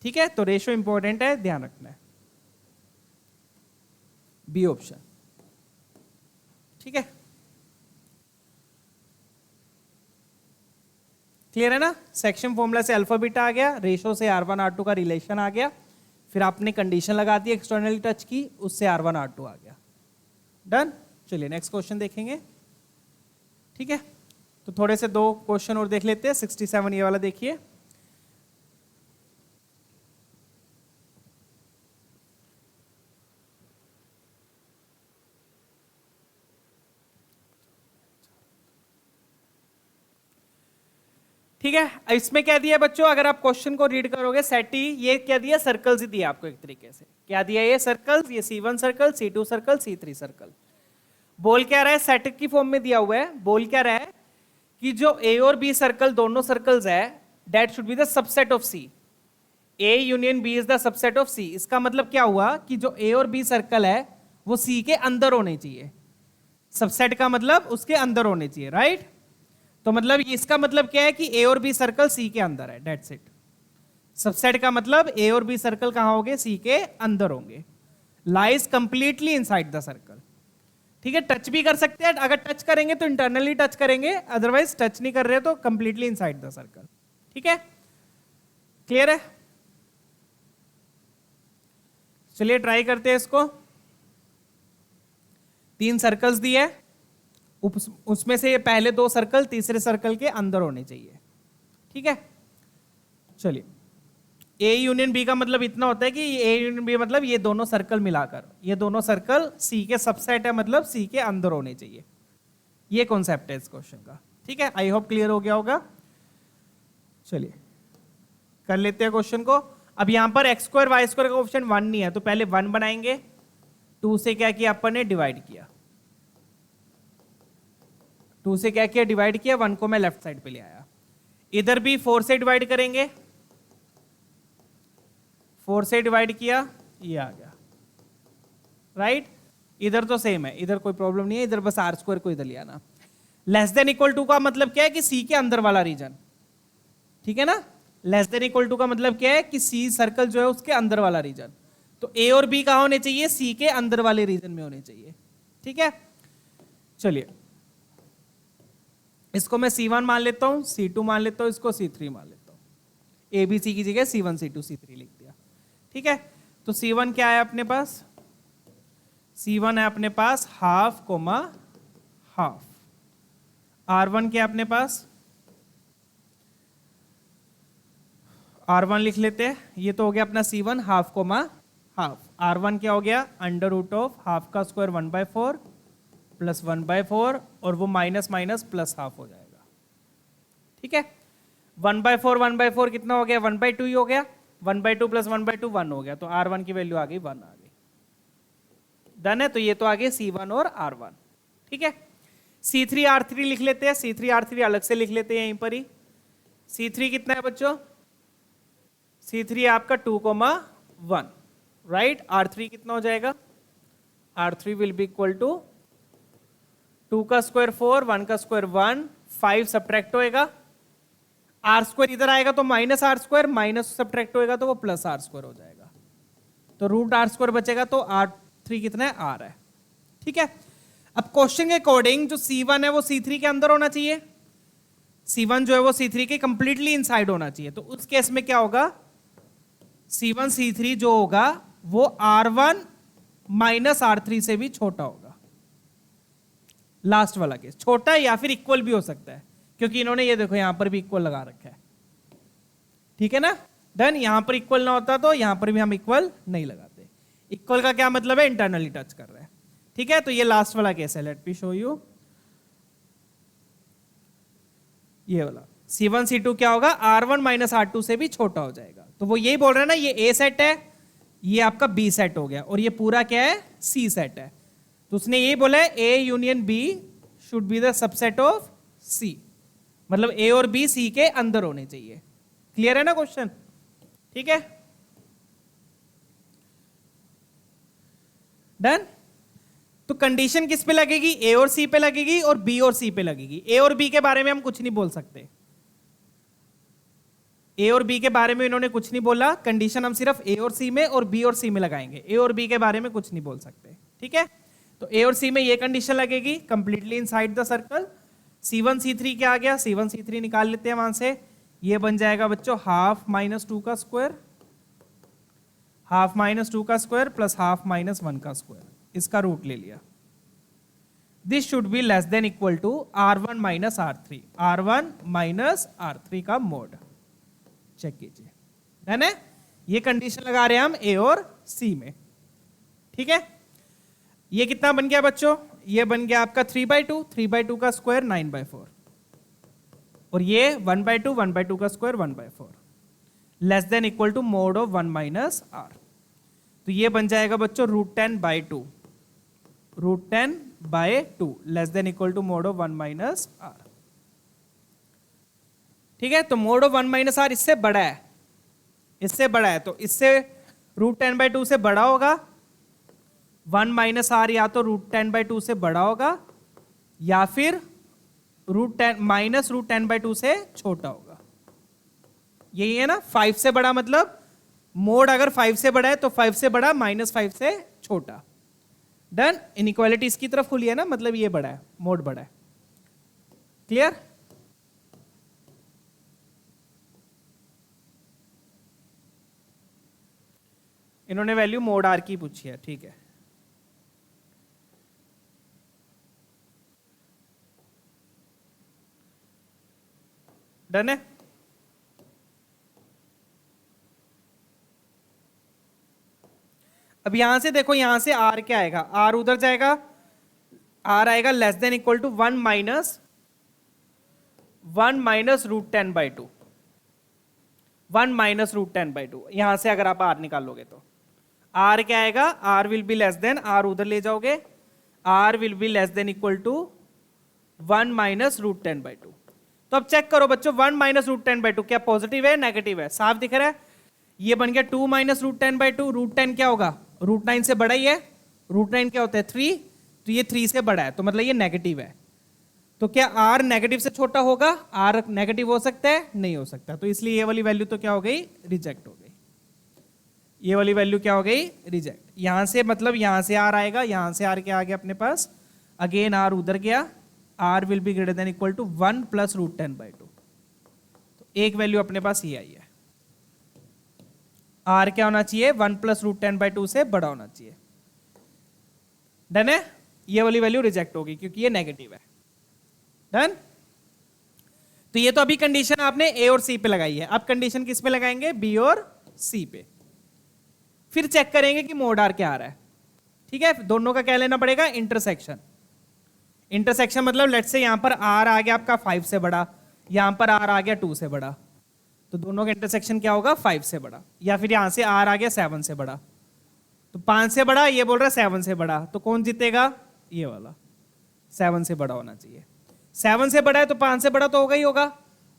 Speaker 1: ठीक है, तो रेशो इंपॉर्टेंट है, ध्यान रखना है। B option. ठीक है, क्लियर है ना। सेक्शन फॉर्मूला से अल्फा बीटा आ गया, रेशो से R1 R2 का रिलेशन आ गया, फिर आपने कंडीशन लगा दी एक्सटर्नली टच की, उससे R1 R2 आ गया। डन। चलिए नेक्स्ट क्वेश्चन देखेंगे। ठीक है, तो थोड़े से 2 क्वेश्चन और देख लेते हैं। 67 ये वाला देखिए। ठीक है, इसमें क्या दिया बच्चों, अगर आप क्वेश्चन को रीड करोगे, सेट ही ये क्या दिया, सर्कल्स ही दिया आपको एक तरीके से। क्या दिया, ये सर्कल्स, ये C1 circle, C2 circle, C3 circle. बोल क्या रहा है, सेट की फॉर्म में दिया हुआ है। बोल क्या रहा है कि जो A और B सर्कल दोनों सर्कल्स है, that should be the subset of C। A union B is the subset of C। इसका मतलब क्या हुआ कि जो A और B सर्कल है वो C के अंदर होने चाहिए। सबसेट का मतलब उसके अंदर होने चाहिए, राइट। तो मतलब इसका मतलब क्या है कि A और B सर्कल C के अंदर है, दैट्स इट। सबसेट का मतलब A और B सर्कल कहां होंगे, C के अंदर होंगे। Lies completely inside the circle. ठीक है, टच भी कर सकते हैं, अगर टच करेंगे तो इंटरनली टच करेंगे, अदरवाइज टच नहीं कर रहे तो कंप्लीटली इनसाइड द सर्कल। ठीक है, क्लियर है। चलिए ट्राई करते हैं इसको। 3 सर्कल्स दिए, उसमें से ये पहले 2 सर्कल तीसरे सर्कल के अंदर होने चाहिए। ठीक है, चलिए। A यूनियन B का मतलब इतना होता है कि A यूनियन B मतलब ये दोनों सर्कल मिलाकर, ये दोनों सर्कल C के सबसेट है, मतलब C के अंदर होने चाहिए। ये कॉन्सेप्ट है इस क्वेश्चन का। ठीक है, आई होप क्लियर हो गया होगा। चलिए कर लेते हैं क्वेश्चन को। अब यहां पर x स्क्वायर वाई स्क्वायर का ऑप्शन 1 नहीं है, तो पहले 1 बनाएंगे। 2 से क्या किया अपन ने, डिवाइड किया। 2 से क्या किया, डिवाइड किया। 1 को मैं लेफ्ट साइड पे ले आया। इधर भी 4 से डिवाइड करेंगे। 4 से डिवाइड किया, ये आ गया, राइट। इधर तो सेम है, इधर कोई प्रॉब्लम नहीं है, इधर बस R स्क्वायर को इधर ले आना। लेस देन इक्वल टू का मतलब क्या है कि C के अंदर वाला रीजन। ठीक है ना, लेस देन इक्वल टू का मतलब क्या है कि C सर्कल जो है उसके अंदर वाला रीजन। तो A और B कहां होने चाहिए, C के अंदर वाले रीजन में होने चाहिए। ठीक है, चलिए इसको मैं C1 मान लेता हूं, C2 मान लेता हूं, इसको C3 मान लेता हूं। ABC की जगह C1 C2 C3 लिख दिया। ठीक है, तो C1 क्या है अपने पास, C1 है अपने पास हाफ कोमा हाफ। R1 क्या है अपने पास, R1 लिख लेते हैं। ये तो हो गया अपना C1 half coma half. R1 क्या हो गया, अंडर रूट ऑफ हाफ का स्क्वायर 1/4 प्लस 1/4, और वो माइनस माइनस प्लस हाफ हो जाएगा। ठीक है, 1/4 कितना हो गया, 1/2 ही हो गया। 1/2 प्लस 1/2 1 हो गया, तो R1 की वैल्यू आ गई 1 आ गई। डन है, तो ये तो आ गए C1 और R1। ठीक है, C3 R3 लिख लेते हैं। C3 R3 अलग से लिख लेते हैं यहीं पर ही। C3 कितना है बच्चों, C3 आपका 2,1, राइट। R3 कितना हो जाएगा, R3 will be equal to 2 का स्क्वायर 4, 1 का स्क्वायर 1, 5 सब्ट्रैक्ट होएगा। R स्क्वायर इधर आएगा तो minus R square, minus subtract होएगा तो वो प्लस R स्क्वायर हो जाएगा। तो रूट R स्क्वायर बचेगा, तो R3 कितना है, R है। ठीक है, अब क्वेश्चन के अकॉर्डिंग जो C1 है वो C3 के अंदर होना चाहिए। C1 जो है वो C3 के कंप्लीटली इनसाइड होना चाहिए। तो उस केस में क्या होगा, C1 C3 जो होगा वो R1 माइनस R3 से भी छोटा होगा। लास्ट वाला केस छोटा या फिर इक्वल भी हो सकता है, क्योंकि इन्होंने ये देखो यहां पर भी इक्वल लगा रखा है। ठीक है ना, डन। यहां पर इक्वल ना होता तो यहां पर भी हम इक्वल नहीं लगाते। इक्वल का क्या मतलब है, इंटरनली टच कर रहा है। ठीक है, तो ये लास्ट वाला केस है। Let me show you. ये वाला C1 C2 क्या होगा, R1 माइनस R2 से भी छोटा हो जाएगा। तो वो यही बोल रहा है ना, ये A सेट है, ये आपका B सेट हो गया, और ये पूरा क्या है, C सेट है। तो उसने यही बोला है A union B should be the subset of C, मतलब ए और बी सी के अंदर होने चाहिए। क्लियर है ना क्वेश्चन? ठीक है, डन। तो कंडीशन किस पे लगेगी? ए और सी पे लगेगी और बी और सी पे लगेगी। ए और बी के बारे में हम कुछ नहीं बोल सकते, ए और बी के बारे में इन्होंने कुछ नहीं बोला, कंडीशन हम सिर्फ ए और सी में और बी और सी में लगाएंगे, ए और बी के बारे में कुछ नहीं बोल सकते। ठीक है, तो ए और सी में ये कंडीशन लगेगी completely inside the circle. C1 C3 क्या आ गया? C1 C3 निकाल लेते हैं वहां से। ये बन जाएगा बच्चों हाफ माइनस 2 का स्क्वायर, हाफ माइनस 2 का स्क्वायर प्लस हाफ माइनस 1 का स्क्वायर, इसका रूट ले लिया। This should be less than equal to R1 minus R3, R1 minus R3 का मोड। चेक कीजिए, डन है। ये कंडीशन लगा रहे हैं हम ए और सी में। ठीक है, ये कितना बन गया बच्चों? ये बन गया आपका 3/2, 3/2 का स्क्वायर 9/4, और ये 1/2, 1/2 का square 1/4, less than equal to mod of 1 minus R. तो ये बन जाएगा बच्चों √10/2, √10/2 less than equal to mod of 1 minus R. ठीक है, तो मोड ऑफ 1 माइनस आर इससे बड़ा है, इससे बड़ा है, तो इससे √10/2 से बड़ा होगा। 1 माइनस आर या तो √10/2 से बड़ा होगा या फिर माइनस √10/2 से छोटा होगा। यही है ना, 5 से बड़ा मतलब मोड अगर 5 से बड़ा है तो 5 से बड़ा माइनस 5 से छोटा। डन। इनइक्वालिटी इसकी तरफ खुली है ना, मतलब ये बड़ा है, मोड बड़ा है। क्लियर? इन्होंने वैल्यू मोड आर की पूछी है। ठीक है, डन है। अब यहां से देखो, यहां से आर क्या आएगा? आर उधर जाएगा, आर आएगा less than equal to 1 minus √10/2, 1 minus √10/2। यहां से अगर आप आर निकालोगे तो आर क्या आएगा? R will be less than, R उधर ले जाओगे, R will be less than equal to 1 minus √10/2। तो अब चेक करो बच्चों, 1 माइनस √10/2 क्या पॉजिटिव है नेगेटिव है? साफ दिख रहा है। ये बन गया 2 माइनस √10/2, √10 क्या होगा? √9 से बड़ा ही है। √9 क्या होता है? 3, तो ये 3 से बड़ा है, तो मतलब ये नेगेटिव है। तो क्या आर नेगेटिव से छोटा होगा? आर नेगेटिव हो सकता है? नहीं हो सकता, तो इसलिए ये वाली वैल्यू तो क्या हो गई? रिजेक्ट हो गई। ये वाली वैल्यू क्या हो गई? रिजेक्ट। यहां से मतलब यहां से आर आएगा, यहां से आर क्या आ गया अपने पास? अगेन आर उधर गया, R will be greater than equal to 1 plus √10/2। तो एक वैल्यू अपने पास ये आई है। आर क्या होना चाहिए? 1 प्लस √10/2 से बड़ा होना चाहिए। डन है। ये वाली वैल्यू रिजेक्ट होगी क्योंकि ये नेगेटिव है। डन। तो ये तो अभी कंडीशन आपने ए और सी पे लगाई है, अब कंडीशन किस पे लगाएंगे? बी और सी पे। फिर चेक करेंगे कि मोड आर क्या आ रहा है। ठीक है, दोनों का क्या लेना पड़ेगा? इंटरसेक्शन। इंटरसेक्शन मतलब लेट्स से यहां पर आर आ गया आपका 5 से बड़ा, यहां पर आर आ गया 2 से बड़ा, तो दोनों का इंटरसेक्शन क्या होगा? 5 से बड़ा। या फिर यहां से आर आ गया 7 से बड़ा, तो 5 से बड़ा, ये बोल रहा है 7 से बड़ा, तो कौन जीतेगा? ये वाला 7 से बड़ा होना चाहिए। 7 से बड़ा है तो 5 से बड़ा तो होगा ही होगा।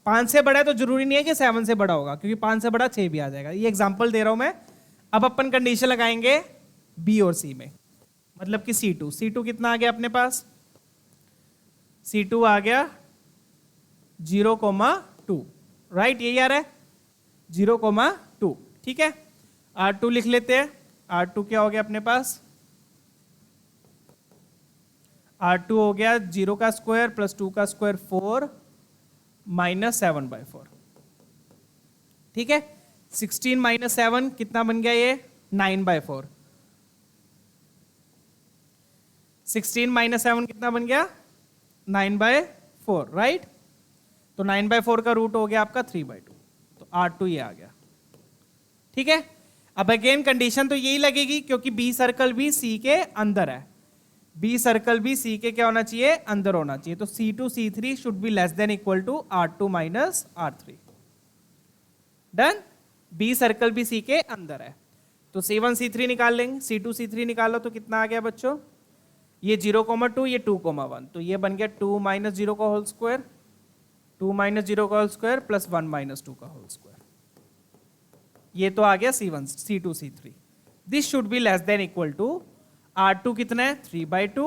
Speaker 1: 5 से बड़ा है तो जरूरी नहीं है कि 7 से बड़ा होगा, क्योंकि 5 से बड़ा 6 भी आ जाएगा। ये एग्जांपल दे रहा हूं मैं। अब अपन कंडीशन लगाएंगे बी और सी में, मतलब कि C2। C2 कितना आ गया अपने पास? C2 आ गया 0,2, राइट? यही आ रहा है 0,2। ठीक है, R2 लिख लेते हैं। R2 क्या हो गया अपने पास? R2 हो गया 0 का स्क्वायर प्लस 2 का स्क्वायर 4 माइनस 7/4। ठीक है, 16 माइनस 7 कितना बन गया? ये 9/4। 16 माइनस 7 कितना बन गया? 9/4, राइट? तो 9/4 का रूट हो गया आपका 3/2, तो R2 ये आ गया। ठीक है, अब अगेन कंडीशन तो यही लगेगी क्योंकि बी सर्कल भी सी के अंदर है। बी सर्कल भी सी के क्या होना चाहिए? अंदर होना चाहिए। तो C2 C3 should be less than equal to R2 minus R3। Done. B circle भी सी के अंदर है, तो C1 C3 निकाल लेंगे। C2 C3 निकालो तो कितना आ गया बच्चों? ये 0,2, ये 2,1, तो ये बन गया 2 माइनस 0 का होल स्क्वायर 2 माइनस 0 का होल स्क्वायर प्लस 1 माइनस 2 का होल स्क्वायर। ये तो आ गया C1 C2 C3। This should be less than equal to R2 कितना है 3/2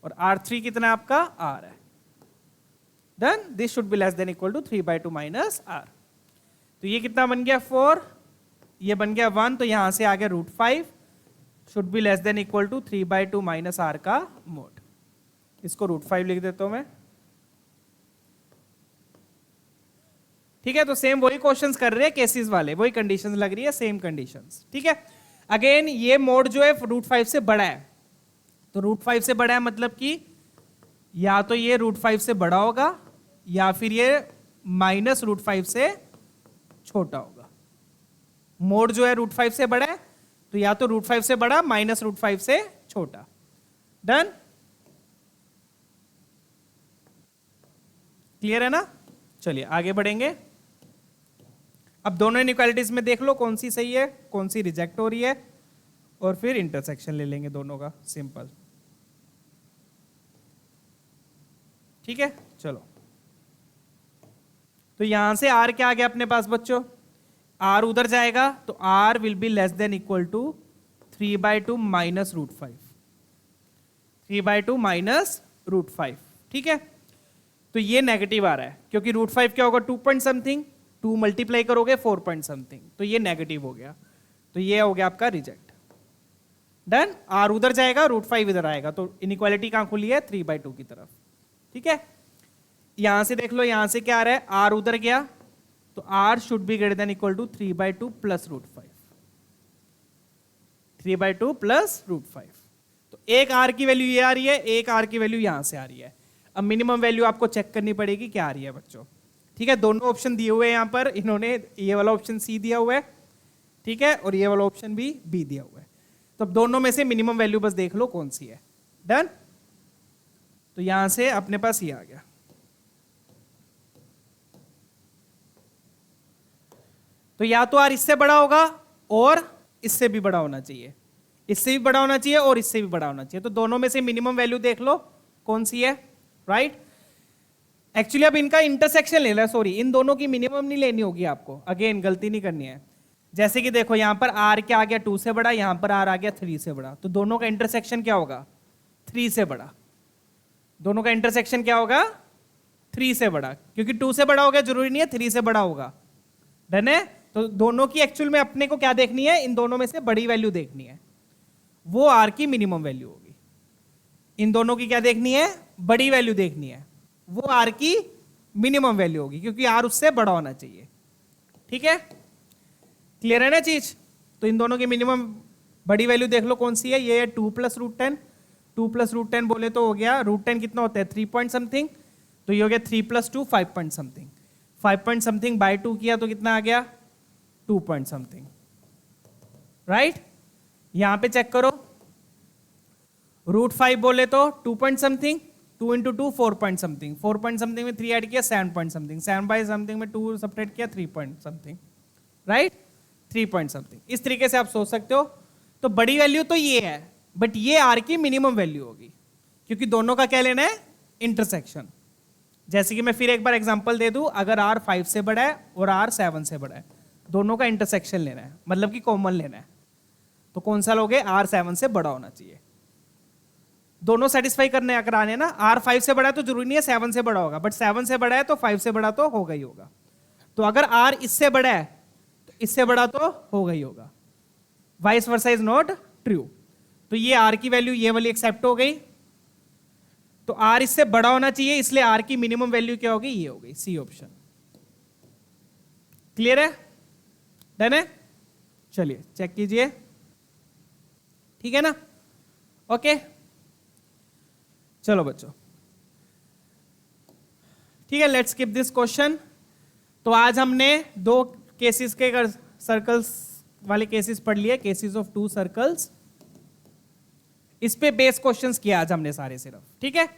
Speaker 1: और R3 कितना है आपका R है। Then this should be less than equal to 3/2 minus R। तो ये कितना बन गया 4, ये बन गया 1, तो यहां से आ गया √5 should be less than equal to 3/2 minus R का मोड। इसको √5 लिख देता हूं मैं। ठीक है, तो सेम वही क्वेश्चंस कर रहे हैं केसेस वाले, वही कंडीशंस लग रही है, सेम कंडीशंस। ठीक है, अगेन ये मोड जो है √5 से बड़ा है, तो √5 से बड़ा है मतलब कि या तो ये √5 से बड़ा होगा या फिर ये माइनस √5 से छोटा होगा। मोड जो है √5 से बड़ा है तो या तो √5 से बड़ा माइनस √5 से छोटा। डन, क्लियर है ना? चलिए आगे बढ़ेंगे। अब दोनों इनइक्वालिटीज में देख लो कौन सी सही है कौन सी रिजेक्ट हो रही है, और फिर इंटरसेक्शन ले लेंगे दोनों का, सिंपल। ठीक है, चलो। तो यहां से R क्या आ गया अपने पास बच्चों? R उधर जाएगा तो R will be less than equal to 3/2 minus √5, 3/2 minus √5। ठीक है, तो ये नेगेटिव आ रहा है क्योंकि √5 क्या होगा 2 पॉइंट समथिंग, 2 मल्टीप्लाई करोगे 4 पॉइंट समथिंग, तो ये नेगेटिव हो गया, तो ये हो गया आपका रिजेक्ट। डन, R उधर जाएगा √5 इधर आएगा, तो इनइक्वालिटी कहां खुली है 3/2 की तरफ। ठीक है, यहां से देख लो, यहां से क्या आ रहा है R उधर गया तो R should be greater than equal to 3/2 plus √5, 3/2 plus √5। तो एक R की वैल्यू ये आ रही है, एक R की वैल्यू यहां से आ रही है। अब मिनिमम वैल्यू आपको चेक करनी पड़ेगी क्या आ रही है बच्चों। ठीक है, दोनों ऑप्शन दिए हुए हैं यहां पर, इन्होंने ये वाला ऑप्शन C दिया हुआ है, ठीक है, और ये वाला ऑप्शन भी B दिया हुआ है। तो अब दोनों में से मिनिमम वैल्यू बस देख लो कौन सी है। डन, तो यहां से अपने पास ये आ गया। तो या तो R इससे बड़ा होगा और इससे भी बड़ा होना चाहिए, इससे भी बड़ा होना चाहिए और इससे भी बड़ा होना चाहिए। तो दोनों में से मिनिमम वैल्यू देख लो कौन सी है, राइट। एक्चुअली अब इनका इंटरसेक्शन ले लो, सॉरी, इन दोनों की मिनिमम नहीं लेनी होगी आपको, अगेन गलती नहीं करनी है। जैसे कि देखो यहां पर R क्या आ गया 2 से बड़ा, यहां पर R आ गया 3 से बड़ा, तो दोनों का इंटरसेक्शन क्या होगा 3 से बड़ा। दोनों का इंटरसेक्शन क्या होगा 3 से बड़ा, क्योंकि 2 से बड़ा हो गया जरूरी नहीं है 3 से बड़ा होगा। डन है, तो दोनों की एक्चुअल में अपने को क्या देखनी है, इन दोनों में से बड़ी वैल्यू देखनी है, वो R की मिनिमम वैल्यू होगी। इन दोनों की क्या देखनी है, बड़ी वैल्यू देखनी है, वो R की मिनिमम वैल्यू होगी, क्योंकि R उससे बड़ा होना चाहिए। ठीक है, क्लियर है ना चीज। तो इन दोनों की मिनिमम बड़ी वैल्यू देख लो कौन सी है, ये है 2 प्लस √10, 2 प्लस √10 बोले तो हो गया, √10 कितना होता है 3 पॉइंट समथिंग, तो ये हो गया 3 + 2 5 point something, 5 point something bye 2 किया तो कितना आ गया 2 पॉइंट समथिंग, राइट। यहां पे चेक करो, √5 बोले तो 2 point something, 2 × 2 4 point something, 4 point something में 3 ऐड किया 7 पॉइंट समथिंग, 7 बाय समथिंग में 2 सब्ट्रैक्ट किया 3 point something, right, 3 point something. इस तरीके से आप सोच सकते हो। तो बड़ी वैल्यू तो ये है, बट ये R की मिनिमम वैल्यू होगी, क्योंकि दोनों का क्या लेना है इंटरसेक्शन। जैसे कि मैं फिर एक बार एग्जांपल दे दूं, अगर R 5 से बड़ा है और R 7 से बड़ा है, दोनों का इंटरसेक्शन लेना है, मतलब कि कॉमन लेना है, तो कौन सा लोगे, R 7 से बड़ा होना चाहिए। दोनों सेटिस्फाई करने कराने ना, R 5 से बड़ा है तो जरूरी नहीं है 7 से बड़ा होगा, बट 7 से बड़ा है तो 5 से बड़ा तो होगा ही होगा। तो अगर R इससे बड़ा है तो इससे बड़ा तो होगा ही होगा, vice versa is not true. तो ये R की वैल्यू ये वाली एक्सेप्ट हो गई, तो R इससे बड़ा होना चाहिए, इसलिए R की मिनिमम वैल्यू क्या होगी, ये हो गई सी ऑप्शन। क्लियर है, डन है। चलिए चेक कीजिए, ठीक है ना, ओके। चलो बच्चों, ठीक है, लेट्स स्किप दिस क्वेश्चन। तो आज हमने 2 केसेस के सर्कल्स वाले केसेस पढ़ लिए, केसेस ऑफ 2 सर्कल्स, इस पे बेस क्वेश्चंस किया आज हमने सारे सिर्फ, ठीक है।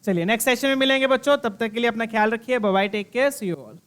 Speaker 1: चलिए नेक्स्ट सेशन में मिलेंगे बच्चों, तब तक के लिए अपना ख्याल रखिए, bye bye, take care, see you all.